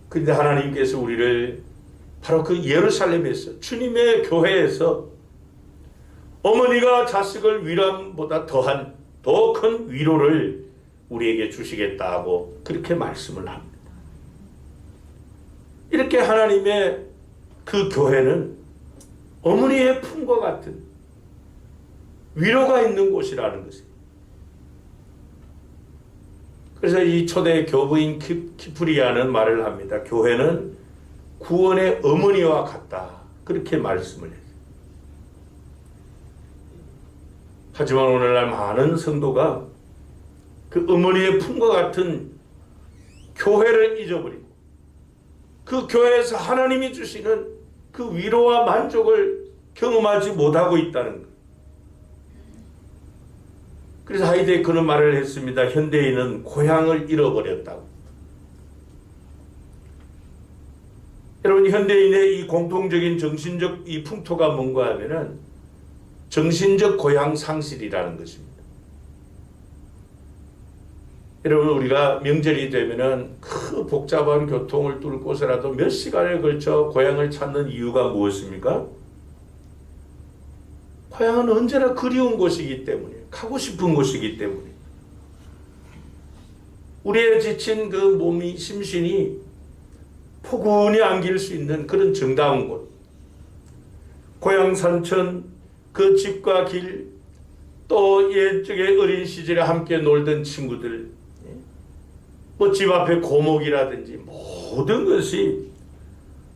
그런데 하나님께서 우리를 바로 그 예루살렘에서, 주님의 교회에서 어머니가 자식을 위로함보다 더한 더 큰 위로를 우리에게 주시겠다고 그렇게 말씀을 합니다. 이렇게 하나님의 그 교회는 어머니의 품과 같은 위로가 있는 곳이라는 것입니다. 그래서 이 초대 교부인 키프리아는 말을 합니다. 교회는 구원의 어머니와 같다, 그렇게 말씀을 해요. 하지만 오늘날 많은 성도가 그 어머니의 품과 같은 교회를 잊어버리고 그 교회에서 하나님이 주시는 그 위로와 만족을 경험하지 못하고 있다는 것. 그래서 하이데크는 말을 했습니다. 현대인은 고향을 잃어버렸다고. 여러분, 현대인의 이 공통적인 정신적 이 풍토가 뭔가 하면은 정신적 고향 상실이라는 것입니다. 여러분, 우리가 명절이 되면은 그 복잡한 교통을 뚫고서라도 몇 시간에 걸쳐 고향을 찾는 이유가 무엇입니까? 고향은 언제나 그리운 곳이기 때문에, 가고 싶은 곳이기 때문에, 우리의 지친 그 몸이, 심신이 포근히 안길 수 있는 그런 정다운 곳, 고향 산천, 그 집과 길, 또 옛적에 어린 시절에 함께 놀던 친구들, 뭐 집 앞에 고목이라든지 모든 것이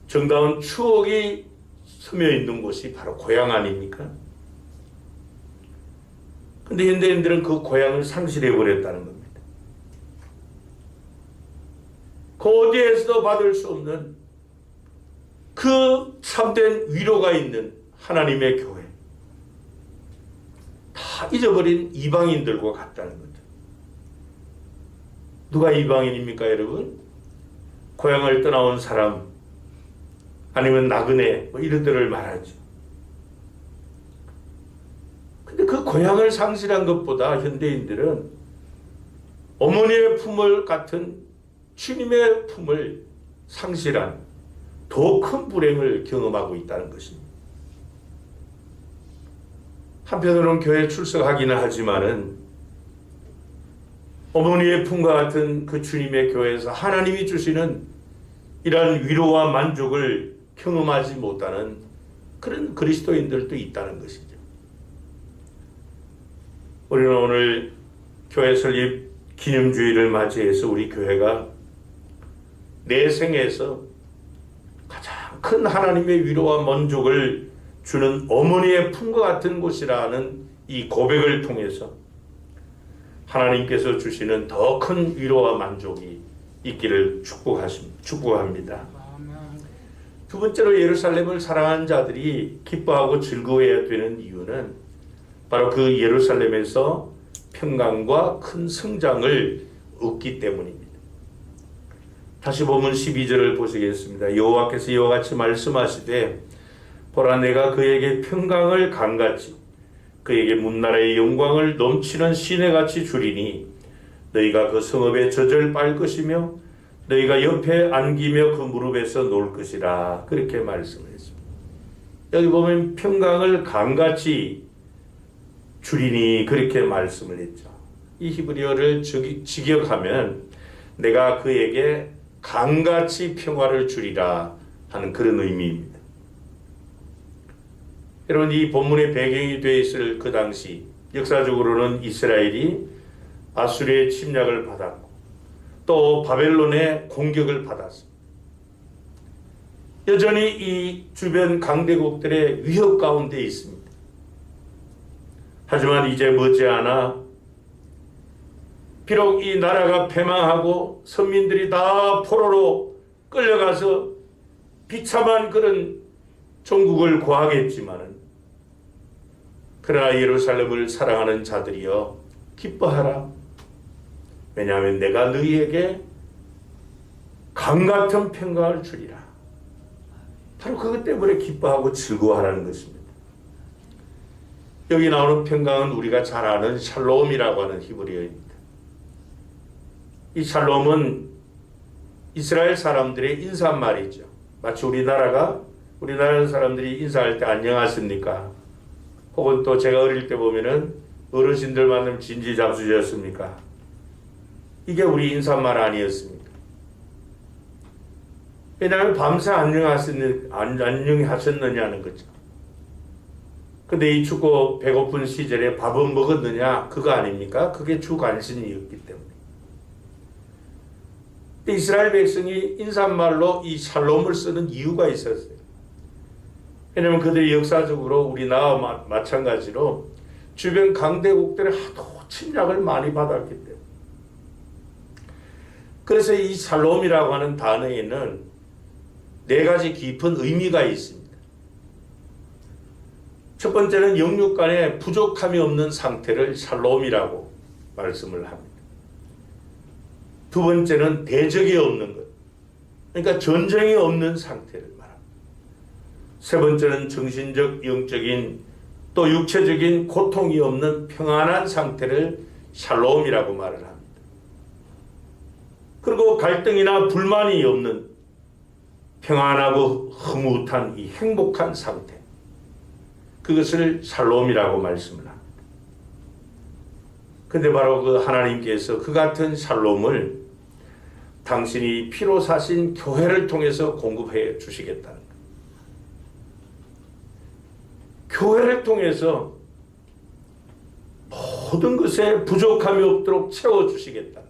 정다운 추억이 스며 있는 곳이 바로 고향 아닙니까? 근데 현대인들은 그 고향을 상실해 버렸다는 겁니다. 그 어디에서도 받을 수 없는 그 참된 위로가 있는 하나님의 교회, 다 잊어버린 이방인들과 같다는 거죠. 누가 이방인입니까, 여러분? 고향을 떠나온 사람, 아니면 나그네, 뭐 이런들을 말하죠. 근데 그 고향을 상실한 것보다 현대인들은 어머니의 품을 같은 주님의 품을 상실한 더 큰 불행을 경험하고 있다는 것입니다. 한편으로는 교회에 출석하기는 하지만은 어머니의 품과 같은 그 주님의 교회에서 하나님이 주시는 이러한 위로와 만족을 경험하지 못하는 그런 그리스도인들도 있다는 것이죠. 우리는 오늘 교회 설립 기념주의를 맞이해서 우리 교회가 내 생에서 가장 큰 하나님의 위로와 만족을 주는 어머니의 품과 같은 곳이라는 이 고백을 통해서 하나님께서 주시는 더 큰 위로와 만족이 있기를 축복합니다. 두 번째로 예루살렘을 사랑하는 자들이 기뻐하고 즐거워해야 되는 이유는 바로 그 예루살렘에서 평강과 큰 성장을 얻기 때문입니다. 다시 보면 12절을 보시겠습니다. 여호와께서 이와 같이 말씀하시되 보라 내가 그에게 평강을 강같이 그에게 문나라의 영광을 넘치는 시내같이 주리니 너희가 그 성읍의 젖을 빨 것이며 너희가 옆에 안기며 그 무릎에서 놀 것이라 그렇게 말씀을 했습니다. 여기 보면 평강을 강같이 주리니 그렇게 말씀을 했죠. 이 히브리어를 직역하면 내가 그에게 강같이 평화를 주리라 하는 그런 의미입니다. 여러분 이 본문의 배경이 되어 있을 그 당시 역사적으로는 이스라엘이 아수르의 침략을 받았고 또 바벨론의 공격을 받았습니다. 여전히 이 주변 강대국들의 위협 가운데 있습니다. 하지만 이제 머지않아 비록 이 나라가 패망하고 선민들이 다 포로로 끌려가서 비참한 그런 종국을 구하겠지만은 그러나 예루살렘을 사랑하는 자들이여 기뻐하라. 왜냐하면 내가 너희에게 강같은 평강을 주리라. 바로 그것 때문에 기뻐하고 즐거워하라는 것입니다. 여기 나오는 평강은 우리가 잘 아는 샬롬이라고 하는 히브리어입니다. 이 샬롬은 이스라엘 사람들의 인사말이죠. 마치 우리나라 사람들이 인사할 때 안녕하십니까? 혹은 또 제가 어릴 때 보면은 어르신들 만나면 진지잡수셨습니까? 이게 우리 인사말 아니었습니까? 왜냐하면 밤새 안녕하셨느냐는 거죠. 근데 이 춥고 배고픈 시절에 밥은 먹었느냐? 그거 아닙니까? 그게 주 관심이었기 때문에. 이스라엘 백성이 인사말로 이 샬롬을 쓰는 이유가 있었어요. 왜냐하면 그들이 역사적으로 우리나라와 마찬가지로 주변 강대국들의 하도 침략을 많이 받았기 때문에. 그래서 이 샬롬이라고 하는 단어에는 네 가지 깊은 의미가 있습니다. 첫 번째는 영육 간에 부족함이 없는 상태를 샬롬이라고 말씀을 합니다. 두 번째는 대적이 없는 것. 그러니까 전쟁이 없는 상태를 말합니다. 세 번째는 정신적, 영적인 또 육체적인 고통이 없는 평안한 상태를 샬롬이라고 말을 합니다. 그리고 갈등이나 불만이 없는 평안하고 흐뭇한 이 행복한 상태. 그것을 샬롬이라고 말씀을 합니다. 근데 바로 그 하나님께서 그 같은 샬롬을 당신이 피로 사신 교회를 통해서 공급해 주시겠다는 거예요. 교회를 통해서 모든 것에 부족함이 없도록 채워주시겠다는 거예요.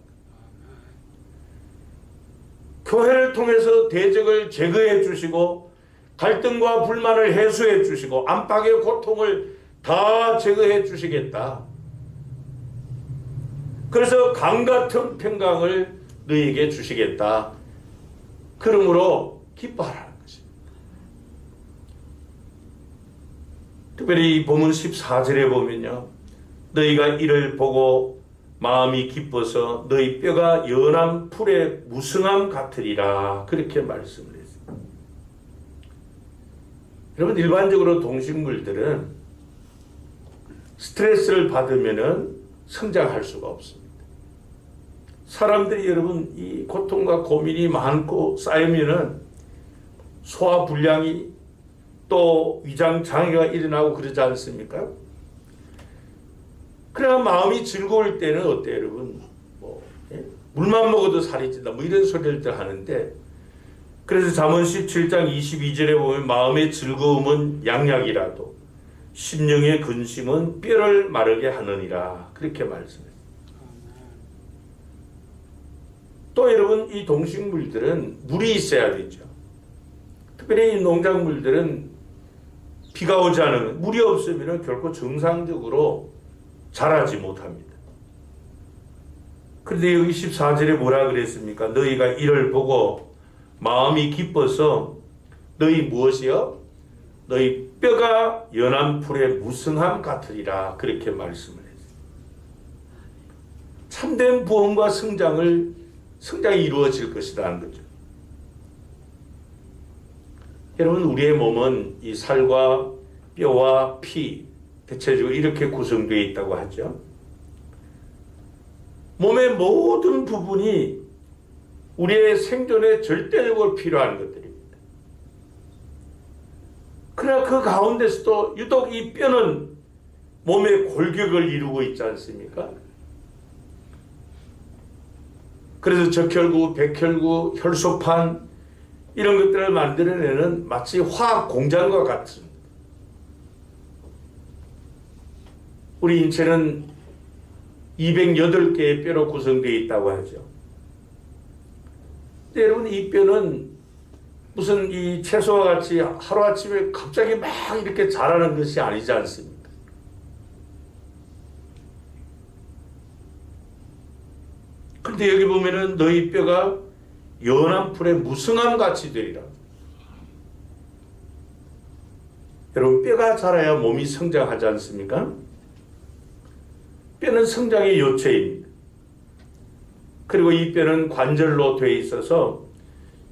교회를 통해서 대적을 제거해 주시고 갈등과 불만을 해소해 주시고 안팎의 고통을 다 제거해 주시겠다. 그래서 강같은 평강을 너희에게 주시겠다. 그러므로 기뻐하라는 것입니다. 특별히 이 본문 14절에 보면요. 너희가 이를 보고 마음이 기뻐서 너희 뼈가 연한 풀의 무성함 같으리라. 그렇게 말씀을 했습니다. 여러분 일반적으로 동식물들은 스트레스를 받으면은 성장할 수가 없습니다. 사람들이 여러분 이 고통과 고민이 많고 쌓이면은 소화 불량이 또 위장 장애가 일어나고 그러지 않습니까? 그래야 마음이 즐거울 때는 어때요, 여러분? 물만 먹어도 살이 찐다. 이런 소리를 하는데 그래서 잠언 17장 22절에 보면 마음의 즐거움은 양약이라도 심령의 근심은 뼈를 마르게 하느니라. 그렇게 말씀해요. 또 여러분 이 동식물들은 물이 있어야 되죠. 특별히 이 농작물들은 비가 오지 않으면 물이 없으면 결코 정상적으로 자라지 못합니다. 그런데 여기 14절에 뭐라 그랬습니까? 너희가 이를 보고 마음이 기뻐서 너희 무엇이요? 너희 뼈가 연한 풀의 무성함 같으리라 그렇게 말씀을 했어요. 참된 부흥과 성장이 이루어질 것이라는 거죠. 여러분 우리의 몸은 이 살과 뼈와 피 대체적으로 이렇게 구성되어 있다고 하죠. 몸의 모든 부분이 우리의 생존에 절대적으로 필요한 것들입니다. 그러나 그 가운데서도 유독 이 뼈는 몸의 골격을 이루고 있지 않습니까? 그래서 적혈구, 백혈구, 혈소판 이런 것들을 만들어내는 마치 화학 공장과 같습니다. 우리 인체는 208개의 뼈로 구성되어 있다고 하죠. 근데 여러분 이 뼈는 무슨 이 채소와 같이 하루아침에 갑자기 막 이렇게 자라는 것이 아니지 않습니까? 그런데 여기 보면은 너희 뼈가 연한 풀의 무성함 같이 되리라. 여러분 뼈가 자라야 몸이 성장하지 않습니까? 뼈는 성장의 요체입니다. 그리고 이 뼈는 관절로 되어 있어서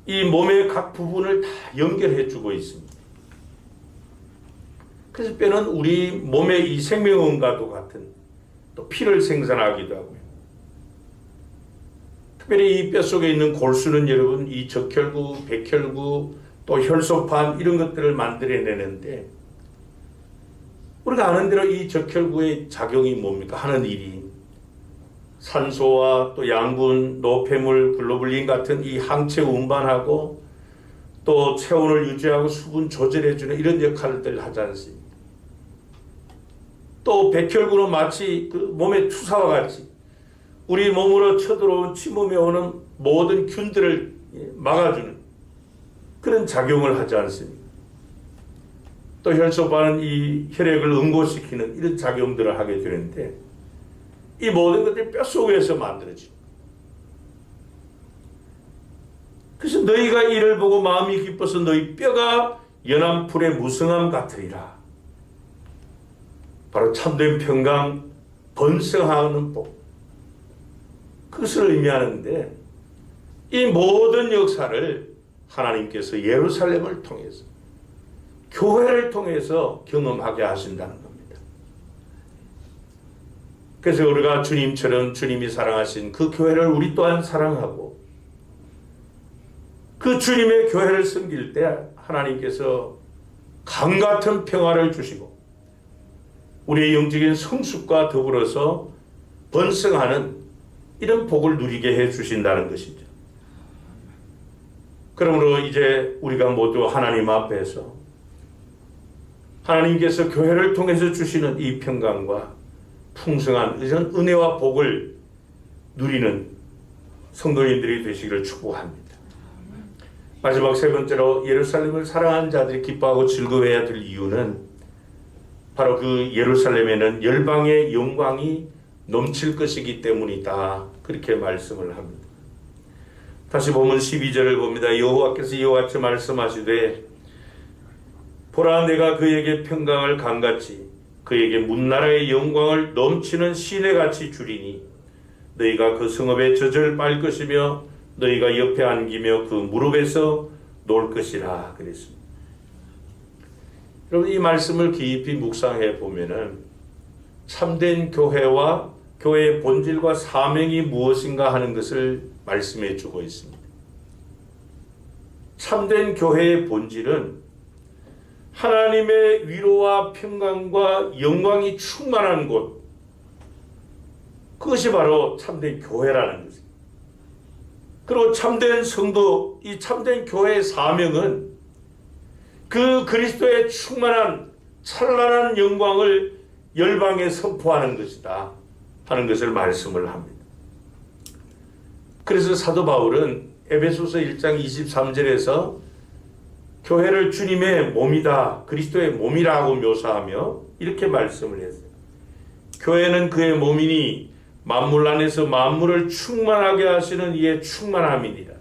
이 몸의 각 부분을 다 연결해 주고 있습니다. 그래서 뼈는 우리 몸의 이 생명원과도 같은 또 피를 생산하기도 하고요. 특별히 이 뼈 속에 있는 골수는 여러분 이 적혈구, 백혈구, 또 혈소판 이런 것들을 만들어내는데 우리가 아는 대로 이 적혈구의 작용이 뭡니까? 하는 일이 산소와 또 양분, 노폐물, 글로불린 같은 이 항체 운반하고 또 체온을 유지하고 수분 조절해주는 이런 역할들을 하지 않습니까? 또 백혈구는 마치 그 몸의 투사와 같이 우리 몸으로 쳐들어온 침몸에 오는 모든 균들을 막아주는 그런 작용을 하지 않습니까? 또 혈소판은 이 혈액을 응고시키는 이런 작용들을 하게 되는데 이 모든 것들이 뼛속에서 만들어집니다. 그래서 너희가 이를 보고 마음이 기뻐서 너희 뼈가 연한 풀의 무성함 같으리라. 바로 참된 평강, 번성하는 복. 그것을 의미하는데 이 모든 역사를 하나님께서 예루살렘을 통해서 교회를 통해서 경험하게 하신다는 겁니다. 그래서 우리가 주님처럼 주님이 사랑하신 그 교회를 우리 또한 사랑하고 그 주님의 교회를 섬길 때 하나님께서 강같은 평화를 주시고 우리의 영적인 성숙과 더불어서 번성하는 이런 복을 누리게 해 주신다는 것이죠. 그러므로 이제 우리가 모두 하나님 앞에서 하나님께서 교회를 통해서 주시는 이 평강과 풍성한 이런 은혜와 복을 누리는 성도님들이 되시기를 축복합니다. 마지막 세 번째로 예루살렘을 사랑하는 자들이 기뻐하고 즐거워해야 될 이유는 바로 그 예루살렘에는 열방의 영광이 넘칠 것이기 때문이다. 그렇게 말씀을 합니다. 다시 보면 12절을 봅니다. 여호와께서 이와 같이 말씀하시되 보라 내가 그에게 평강을 강같이 그에게 문나라의 영광을 넘치는 시내같이 주리니 너희가 그 성읍의 젖을 빨 것이며 너희가 옆에 안기며 그 무릎에서 놀 것이라 그랬습니다. 여러분 이 말씀을 깊이 묵상해 보면은 참된 교회와 교회의 본질과 사명이 무엇인가 하는 것을 말씀해 주고 있습니다. 참된 교회의 본질은 하나님의 위로와 평강과 영광이 충만한 곳, 그것이 바로 참된 교회라는 것입니다. 그리고 참된 성도, 이 참된 교회의 사명은 그 그리스도의 충만한 찬란한 영광을 열방에 선포하는 것이다 하는 것을 말씀을 합니다. 그래서 사도 바울은 에베소서 1장 23절에서 교회를 주님의 몸이다, 그리스도의 몸이라고 묘사하며 이렇게 말씀을 했어요. 교회는 그의 몸이니 만물 안에서 만물을 충만하게 하시는 이의 충만함이니라.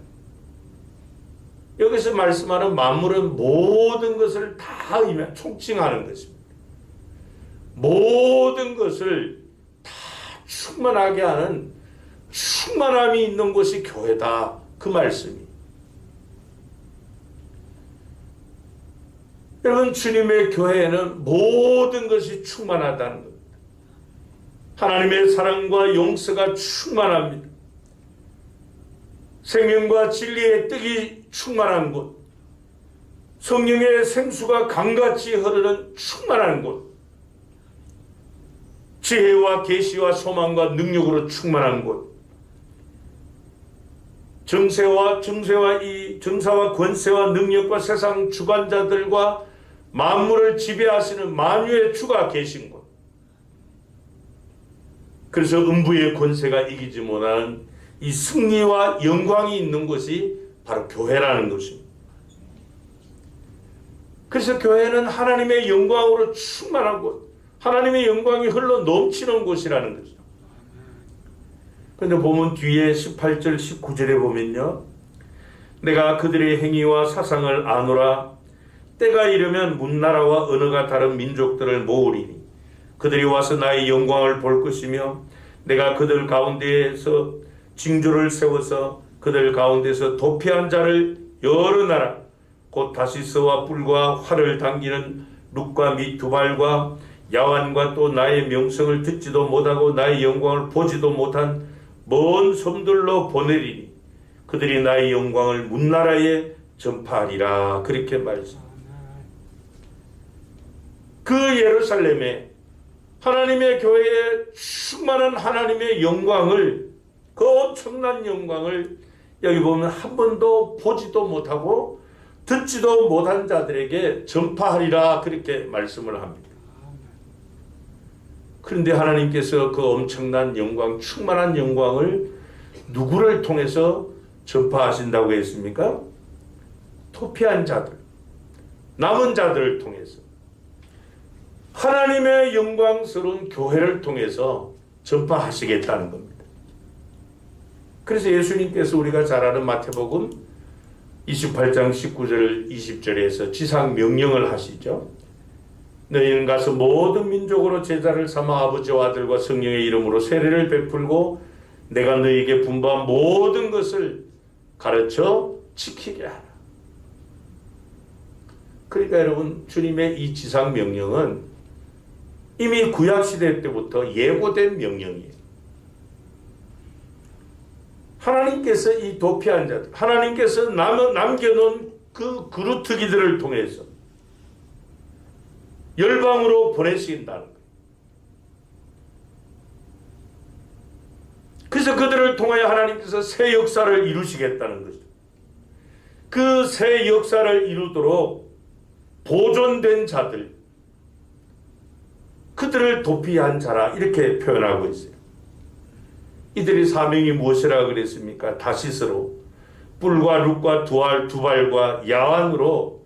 여기서 말씀하는 만물은 모든 것을 다 총칭하는 것입니다. 모든 것을 다 충만하게 하는 충만함이 있는 곳이 교회다. 그 말씀이. 여러분, 주님의 교회에는 모든 것이 충만하다는 겁니다. 하나님의 사랑과 용서가 충만합니다. 생명과 진리의 뜻이 충만한 곳, 성령의 생수가 강같이 흐르는 충만한 곳, 지혜와 계시와 소망과 능력으로 충만한 곳, 정사와 권세와 능력과 세상 주관자들과 만물을 지배하시는 만유의 주가 계신 곳. 그래서 음부의 권세가 이기지 못하는 이 승리와 영광이 있는 곳이 바로 교회라는 것입니다. 그래서 교회는 하나님의 영광으로 충만한 곳, 하나님의 영광이 흘러 넘치는 곳이라는 거죠. 그런데 보면 뒤에 18절 19절에 보면요, 내가 그들의 행위와 사상을 아노라. 때가 이르면 문나라와 언어가 다른 민족들을 모으리니 그들이 와서 나의 영광을 볼 것이며 내가 그들 가운데에서 징조를 세워서 그들 가운데서 도피한 자를 여러 나라 곧 다시스와 뿔과 활을 당기는 룻과 및 두발과 야완과 또 나의 명성을 듣지도 못하고 나의 영광을 보지도 못한 먼 섬들로 보내리니 그들이 나의 영광을 문나라에 전파하리라. 그렇게 말씀. 그 예루살렘에 하나님의 교회에 충만한 하나님의 영광을, 그 엄청난 영광을 여기 보면 한 번도 보지도 못하고 듣지도 못한 자들에게 전파하리라. 그렇게 말씀을 합니다. 그런데 하나님께서 그 엄청난 영광, 충만한 영광을 누구를 통해서 전파하신다고 했습니까? 도피한 자들, 남은 자들을 통해서, 하나님의 영광스러운 교회를 통해서 전파하시겠다는 겁니다. 그래서 예수님께서 우리가 잘 아는 마태복음 28장 19절 20절에서 지상 명령을 하시죠. 너희는 가서 모든 민족으로 제자를 삼아 아버지와 아들과 성령의 이름으로 세례를 베풀고 내가 너희에게 분부한 모든 것을 가르쳐 지키게 하라. 그러니까 여러분, 주님의 이 지상 명령은 이미 구약시대 때부터 예고된 명령이에요. 하나님께서 이 도피한 자들, 하나님께서 남겨놓은 그 그루트기들을 통해서 열방으로 보내신다는 거예요. 그래서 그들을 통하여 하나님께서 새 역사를 이루시겠다는 거죠. 그 새 역사를 이루도록 보존된 자들, 그들을 도피한 자라 이렇게 표현하고 있어요. 이들의 사명이 무엇이라 그랬습니까? 다시스로 뿔과 룻과 두발과 야완으로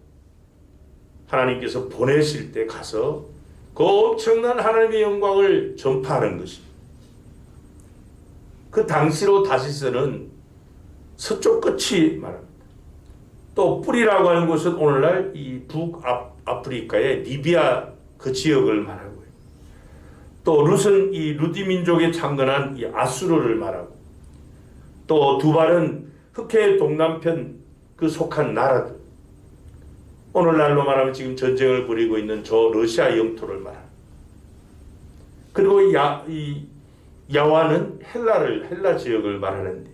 하나님께서 보내실 때 가서 그 엄청난 하나님의 영광을 전파하는 것입니다. 그 당시로 다시스는 서쪽 끝이 말합니다. 또 뿔이라고 하는 곳은 오늘날 이 북아프리카의 리비아 그 지역을 말하고, 또 룻은 이 루디 민족에 창건한 이 아수르를 말하고, 또 두발은 흑해 동남편 그 속한 나라들, 오늘날로 말하면 지금 전쟁을 벌이고 있는 저 러시아 영토를 말합니다. 그리고 이 야완은 헬라 지역을 말하는데,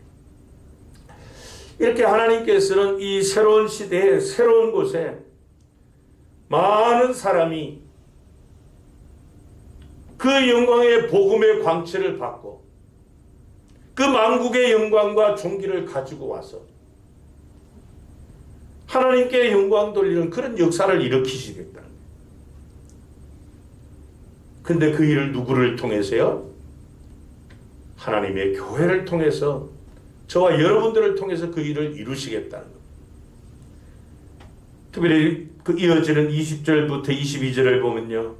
이렇게 하나님께서는 이 새로운 시대에 새로운 곳에 많은 사람이 그 영광의 복음의 광채를 받고 그 만국의 영광과 존귀를 가지고 와서 하나님께 영광 돌리는 그런 역사를 일으키시겠다는 거예요. 근데 그 일을 누구를 통해서요? 하나님의 교회를 통해서 저와 여러분들을 통해서 그 일을 이루시겠다는 겁니다. 특별히 그 이어지는 20절부터 22절을 보면요.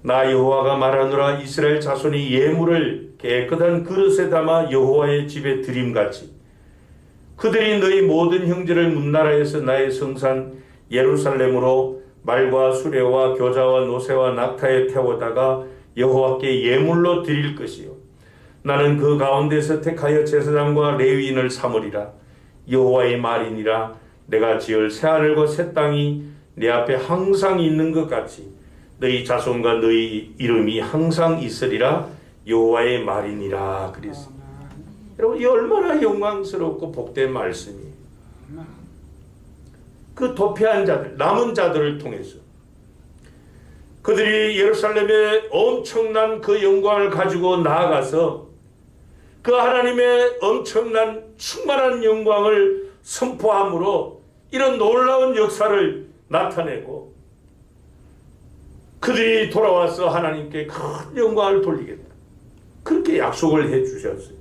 나 여호와가 말하노라 이스라엘 자손이 예물을 깨끗한 그릇에 담아 여호와의 집에 드림같이 그들이 너희 모든 형제를 문나라에서 나의 성산 예루살렘으로 말과 수레와 겨자와 노새와 낙타에 태워다가 여호와께 예물로 드릴 것이요 나는 그 가운데서 택하여 제사장과 레위인을 삼으리라. 여호와의 말이니라. 내가 지을 새하늘과 새 땅이 내 앞에 항상 있는 것 같이 너희 자손과 너희 이름이 항상 있으리라. 여호와의 말이니라. 그랬습니다. 여러분 이 얼마나 영광스럽고 복된 말씀이에요. 그 도피한 자들, 남은 자들을 통해서 그들이 예루살렘의 엄청난 그 영광을 가지고 나아가서 그 하나님의 엄청난 충만한 영광을 선포함으로 이런 놀라운 역사를 나타내고 그들이 돌아와서 하나님께 큰 영광을 돌리겠다. 그렇게 약속을 해 주셨어요.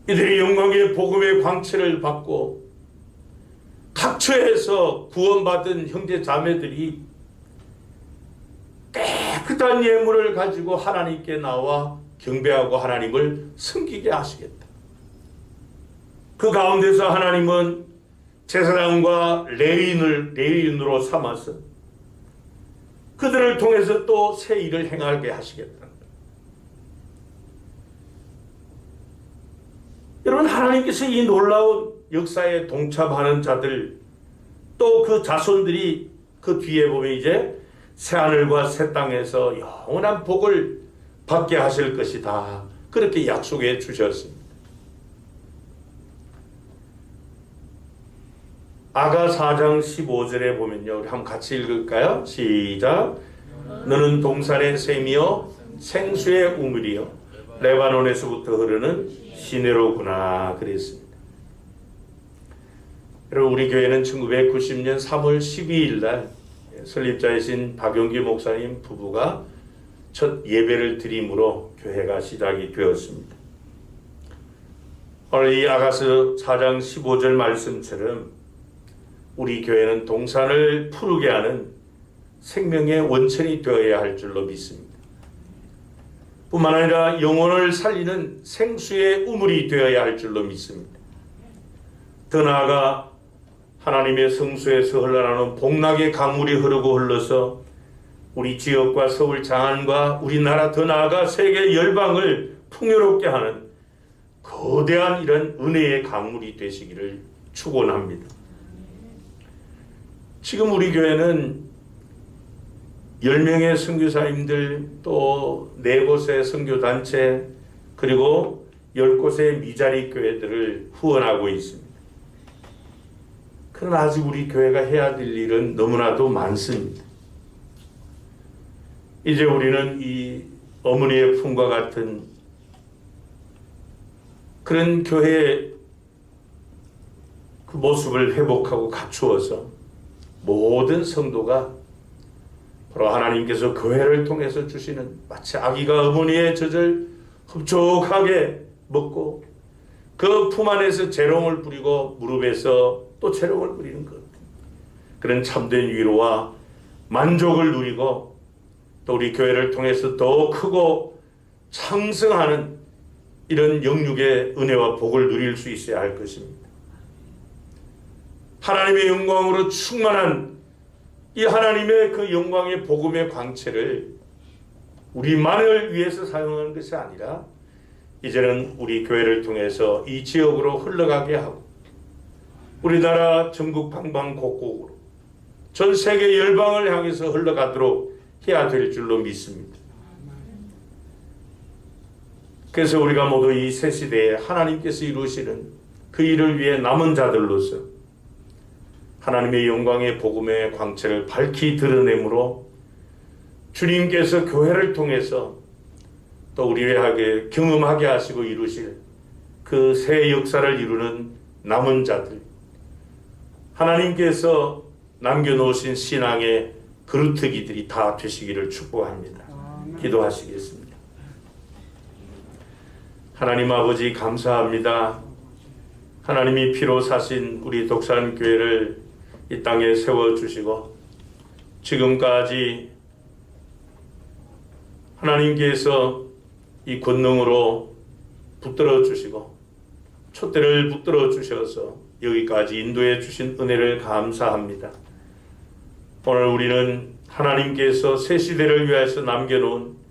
이들이 영광의 복음의 광채를 받고 각처에서 구원받은 형제 자매들이 깨끗한 예물을 가지고 하나님께 나와 경배하고 하나님을 섬기게 하시겠다. 그 가운데서 하나님은 제사장과 레위인으로 삼아서 그들을 통해서 또 새 일을 행하게 하시겠다. 여러분 하나님께서 이 놀라운 역사에 동참하는 자들 또 그 자손들이 그 뒤에 보면 이제 새하늘과 새 땅에서 영원한 복을 받게 하실 것이다. 그렇게 약속해 주셨습니다. 아가 4장 15절에 보면요. 우리 한번 같이 읽을까요? 시작. 너는 동산의 샘이요 생수의 우물이요 레바논에서부터 흐르는 시내로구나. 그랬습니다. 여러분 우리 교회는 1990년 3월 12일 날 설립자이신 박용기 목사님 부부가 첫 예배를 드림으로 교회가 시작이 되었습니다. 오늘 이 아가서 4장 15절 말씀처럼 우리 교회는 동산을 푸르게 하는 생명의 원천이 되어야 할 줄로 믿습니다. 뿐만 아니라 영혼을 살리는 생수의 우물이 되어야 할 줄로 믿습니다. 더 나아가 하나님의 성수에서 흘러나오는 복락의 강물이 흐르고 흘러서 우리 지역과 서울 장안과 우리나라 더 나아가 세계 열방을 풍요롭게 하는 거대한 이런 은혜의 강물이 되시기를 축원합니다. 지금 우리 교회는 10명의 선교사님들 또 4곳의 선교단체 그리고 10곳의 미자리 교회들을 후원하고 있습니다. 그러나 아직 우리 교회가 해야 될 일은 너무나도 많습니다. 이제 우리는 이 어머니의 품과 같은 그런 교회의 그 모습을 회복하고 갖추어서 모든 성도가 바로 하나님께서 교회를 통해서 주시는 마치 아기가 어머니의 젖을 흡족하게 먹고 그 품 안에서 재롱을 부리고 무릎에서 또 재롱을 부리는 것, 그런 참된 위로와 만족을 누리고 또 우리 교회를 통해서 더 크고 창성하는 이런 영육의 은혜와 복을 누릴 수 있어야 할 것입니다. 하나님의 영광으로 충만한 이 하나님의 그 영광의 복음의 광채를 우리만을 위해서 사용하는 것이 아니라 이제는 우리 교회를 통해서 이 지역으로 흘러가게 하고 우리나라 전국 방방곡곡으로 전 세계 열방을 향해서 흘러가도록 해야 될 줄로 믿습니다. 그래서 우리가 모두 이 새 시대에 하나님께서 이루시는 그 일을 위해 남은 자들로서 하나님의 영광의 복음의 광채를 밝히 드러내므로 주님께서 교회를 통해서 또 우리에게 경험하게 하시고 이루실 그 새 역사를 이루는 남은 자들, 하나님께서 남겨놓으신 신앙의 그루터기들이 다 되시기를 축복합니다. 기도하시겠습니다. 하나님 아버지 감사합니다. 하나님이 피로 사신 우리 독산교회를 이 땅에 세워주시고 지금까지 하나님께서 이 권능으로 붙들어 주시고 촛대를 붙들어 주셔서 여기까지 인도해 주신 은혜를 감사합니다. 오늘 우리는 하나님께서 새 시대를 위해서 남겨놓은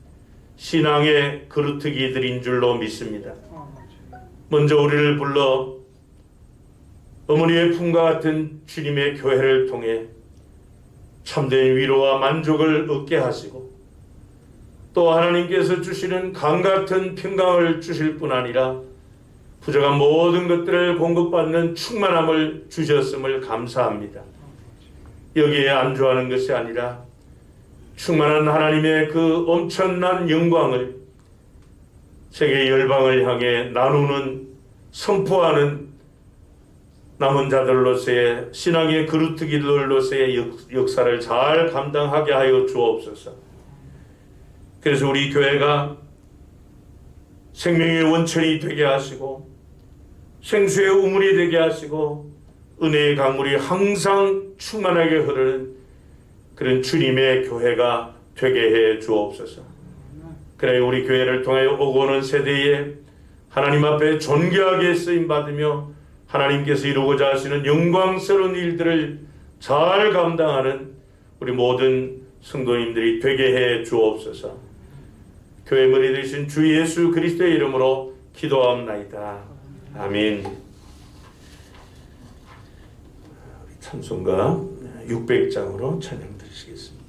신앙의 그루터기들인 줄로 믿습니다. 먼저 우리를 불러 어머니의 품과 같은 주님의 교회를 통해 참된 위로와 만족을 얻게 하시고 또 하나님께서 주시는 강 같은 평강을 주실 뿐 아니라 부족한 모든 것들을 공급받는 충만함을 주셨음을 감사합니다. 여기에 안주하는 것이 아니라 충만한 하나님의 그 엄청난 영광을 세계 열방을 향해 나누는 선포하는 남은 자들로서의 신앙의 그루터기들로서의 역사를 잘 감당하게 하여 주옵소서. 그래서 우리 교회가 생명의 원천이 되게 하시고 생수의 우물이 되게 하시고 은혜의 강물이 항상 충만하게 흐르는 그런 주님의 교회가 되게 해 주옵소서. 그래 우리 교회를 통하여 오고 오는 세대에 하나님 앞에 존귀하게 쓰임받으며 하나님께서 이루고자 하시는 영광스러운 일들을 잘 감당하는 우리 모든 성도님들이 되게 해 주옵소서. 교회 머리 되신 주 예수 그리스도의 이름으로 기도합나이다. 아멘. 찬송가 600장으로 찬양 드리시겠습니다.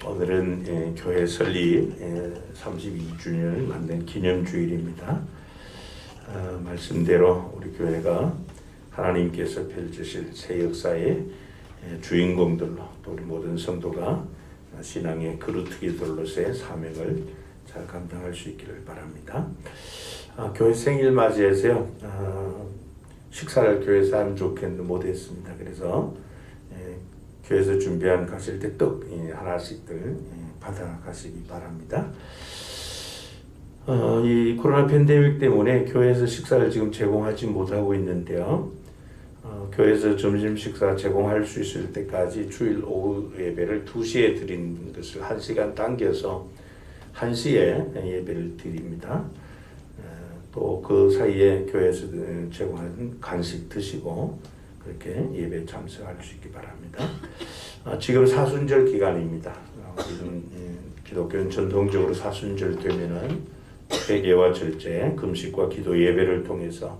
오늘은 교회 설립 32주년을 맞는 기념주일입니다. 말씀대로 우리 교회가 하나님께서 펼치실 새 역사의 주인공들로 또 우리 모든 성도가 신앙의 그루터기들로서의 사명을 잘 감당할 수 있기를 바랍니다. 교회 생일 맞이해서요 식사를 교회에서 하면 좋겠는데 못했습니다. 그래서 교회에서 준비한 가실 때 떡 하나씩들 받아가시기 바랍니다. 이 코로나 팬데믹 때문에 교회에서 식사를 지금 제공하지 못하고 있는데요. 교회에서 점심 식사 제공할 수 있을 때까지 주일 오후 예배를 2시에 드린 것을 1시간 당겨서 1시에 예배를 드립니다. 또 또 그 사이에 교회에서 제공하는 간식 드시고 그렇게 예배에 참석할 수 있기 바랍니다. 지금 사순절 기간입니다. 기독교는 전통적으로 사순절 되면은 회개와 절제, 금식과 기도 예배를 통해서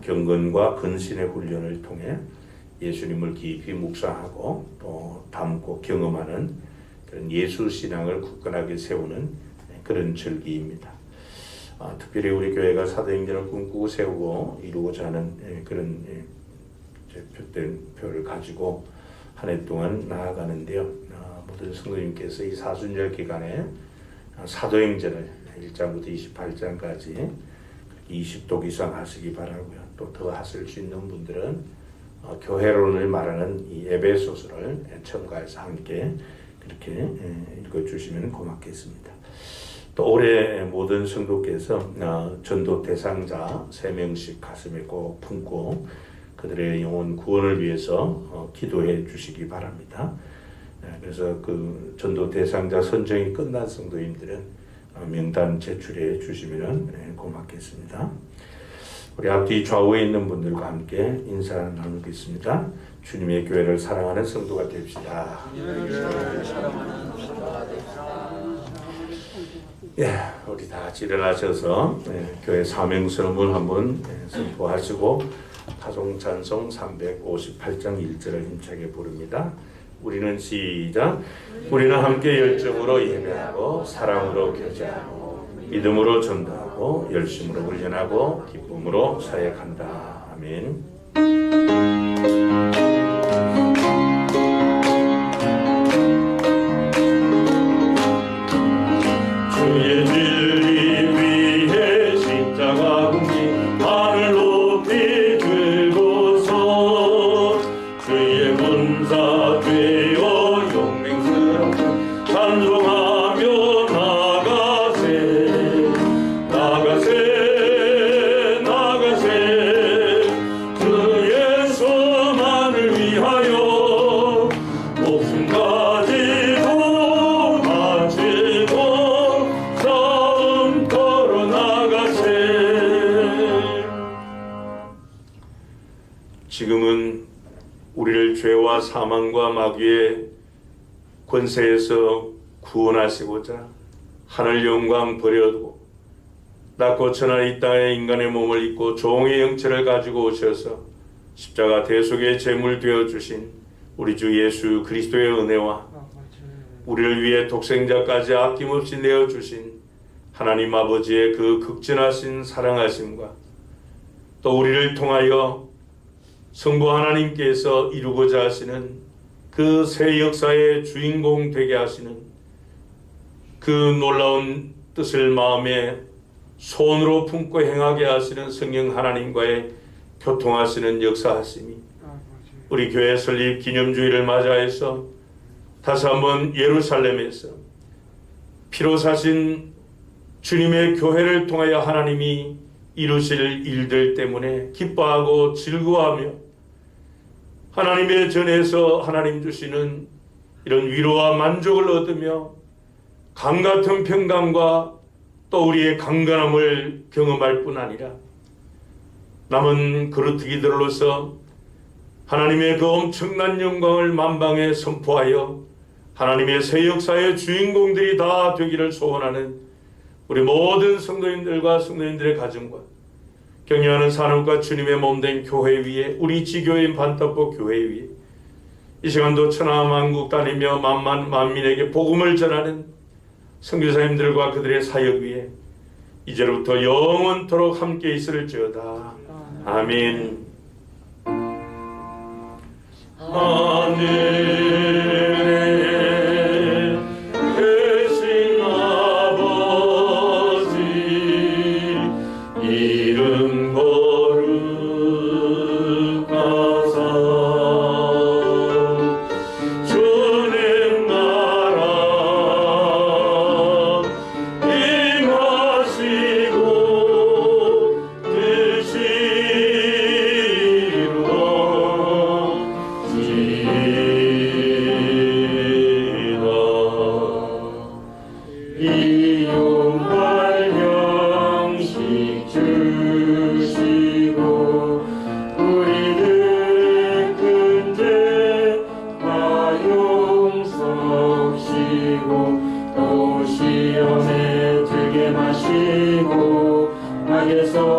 경건과 근신의 훈련을 통해 예수님을 깊이 묵상하고 또 담고 경험하는 그런 예수 신앙을 굳건하게 세우는 그런 절기입니다. 특별히 우리 교회가 사도행전을 꿈꾸고 세우고 이루고자 하는 그런 표를 가지고 한 해 동안 나아가는데요. 모든 성도님께서 이 사순절 기간에 사도행전을 1장부터 28장까지 20독 이상 하시기 바라고요. 또 더 하실 수 있는 분들은 교회론을 말하는 이 에베소서를 첨가해서 함께 그렇게 읽어주시면 고맙겠습니다. 또 올해 모든 성도께서 전도 대상자 3명씩 가슴에 꼭 품고 그들의 영혼 구원을 위해서 기도해 주시기 바랍니다. 그래서 그 전도 대상자 선정이 끝난 성도님들은 명단 제출해 주시면 고맙겠습니다. 우리 앞뒤 좌우에 있는 분들과 함께 인사 나누겠습니다. 주님의 교회를 사랑하는 성도가 됩시다. 우리 다 같이 일어나셔서 교회 사명선언문 한번 선포하시고 파송찬송 358장 1절을 힘차게 부릅니다. 우리는 시작. 우리는 함께 열정으로 예배하고 사랑으로 교제하고 믿음으로 전도하고 열심으로 훈련하고 기쁨으로 사역한다. 아멘. 주의 진리 위해 십자가 금지 하늘 높이 들고서 주의 군사 되어 용맹스럽게 찬송하며 나가세 주의 소만을 위하여 목숨까지도 바치고 싸움 걸어 나가세. 지금은 우리를 죄와 사망과 마귀의 권세에서 구원하시고자 하늘 영광 버려두고 낮고 천한 이 땅에 인간의 몸을 입고 종의 형체를 가지고 오셔서 십자가 대속의 제물 되어주신 우리 주 예수 그리스도의 은혜와 우리를 위해 독생자까지 아낌없이 내어주신 하나님 아버지의 그 극진하신 사랑하심과 또 우리를 통하여 성부 하나님께서 이루고자 하시는 그 새 역사의 주인공 되게 하시는 그 놀라운 뜻을 마음에 손으로 품고 행하게 하시는 성령 하나님과의 교통하시는 역사하심이 우리 교회 설립 기념주의를 맞이해서 다시 한번 예루살렘에서 피로 사신 주님의 교회를 통하여 하나님이 이루실 일들 때문에 기뻐하고 즐거워하며 하나님의 전에서 하나님 주시는 이런 위로와 만족을 얻으며 강같은 평강과 또 우리의 강건함을 경험할 뿐 아니라 남은 그루트기들로서 하나님의 그 엄청난 영광을 만방에 선포하여 하나님의 새 역사의 주인공들이 다 되기를 소원하는 우리 모든 성도님들과 성도님들의 가정과 경영하는 산업과 주님의 몸된 교회 위에 우리 지교인 반떡보 교회 위에 이 시간도 천하만국 다니며 만민에게 복음을 전하는 선교사님들과 그들의 사역 위에 이제부터 영원토록 함께 있을지어다. 아멘. 하늘에 계신 아버지 이름 거룩하사 주님 나라 임하시고 뜻이 이루어지이다. 시험에 들게 마시고 악에서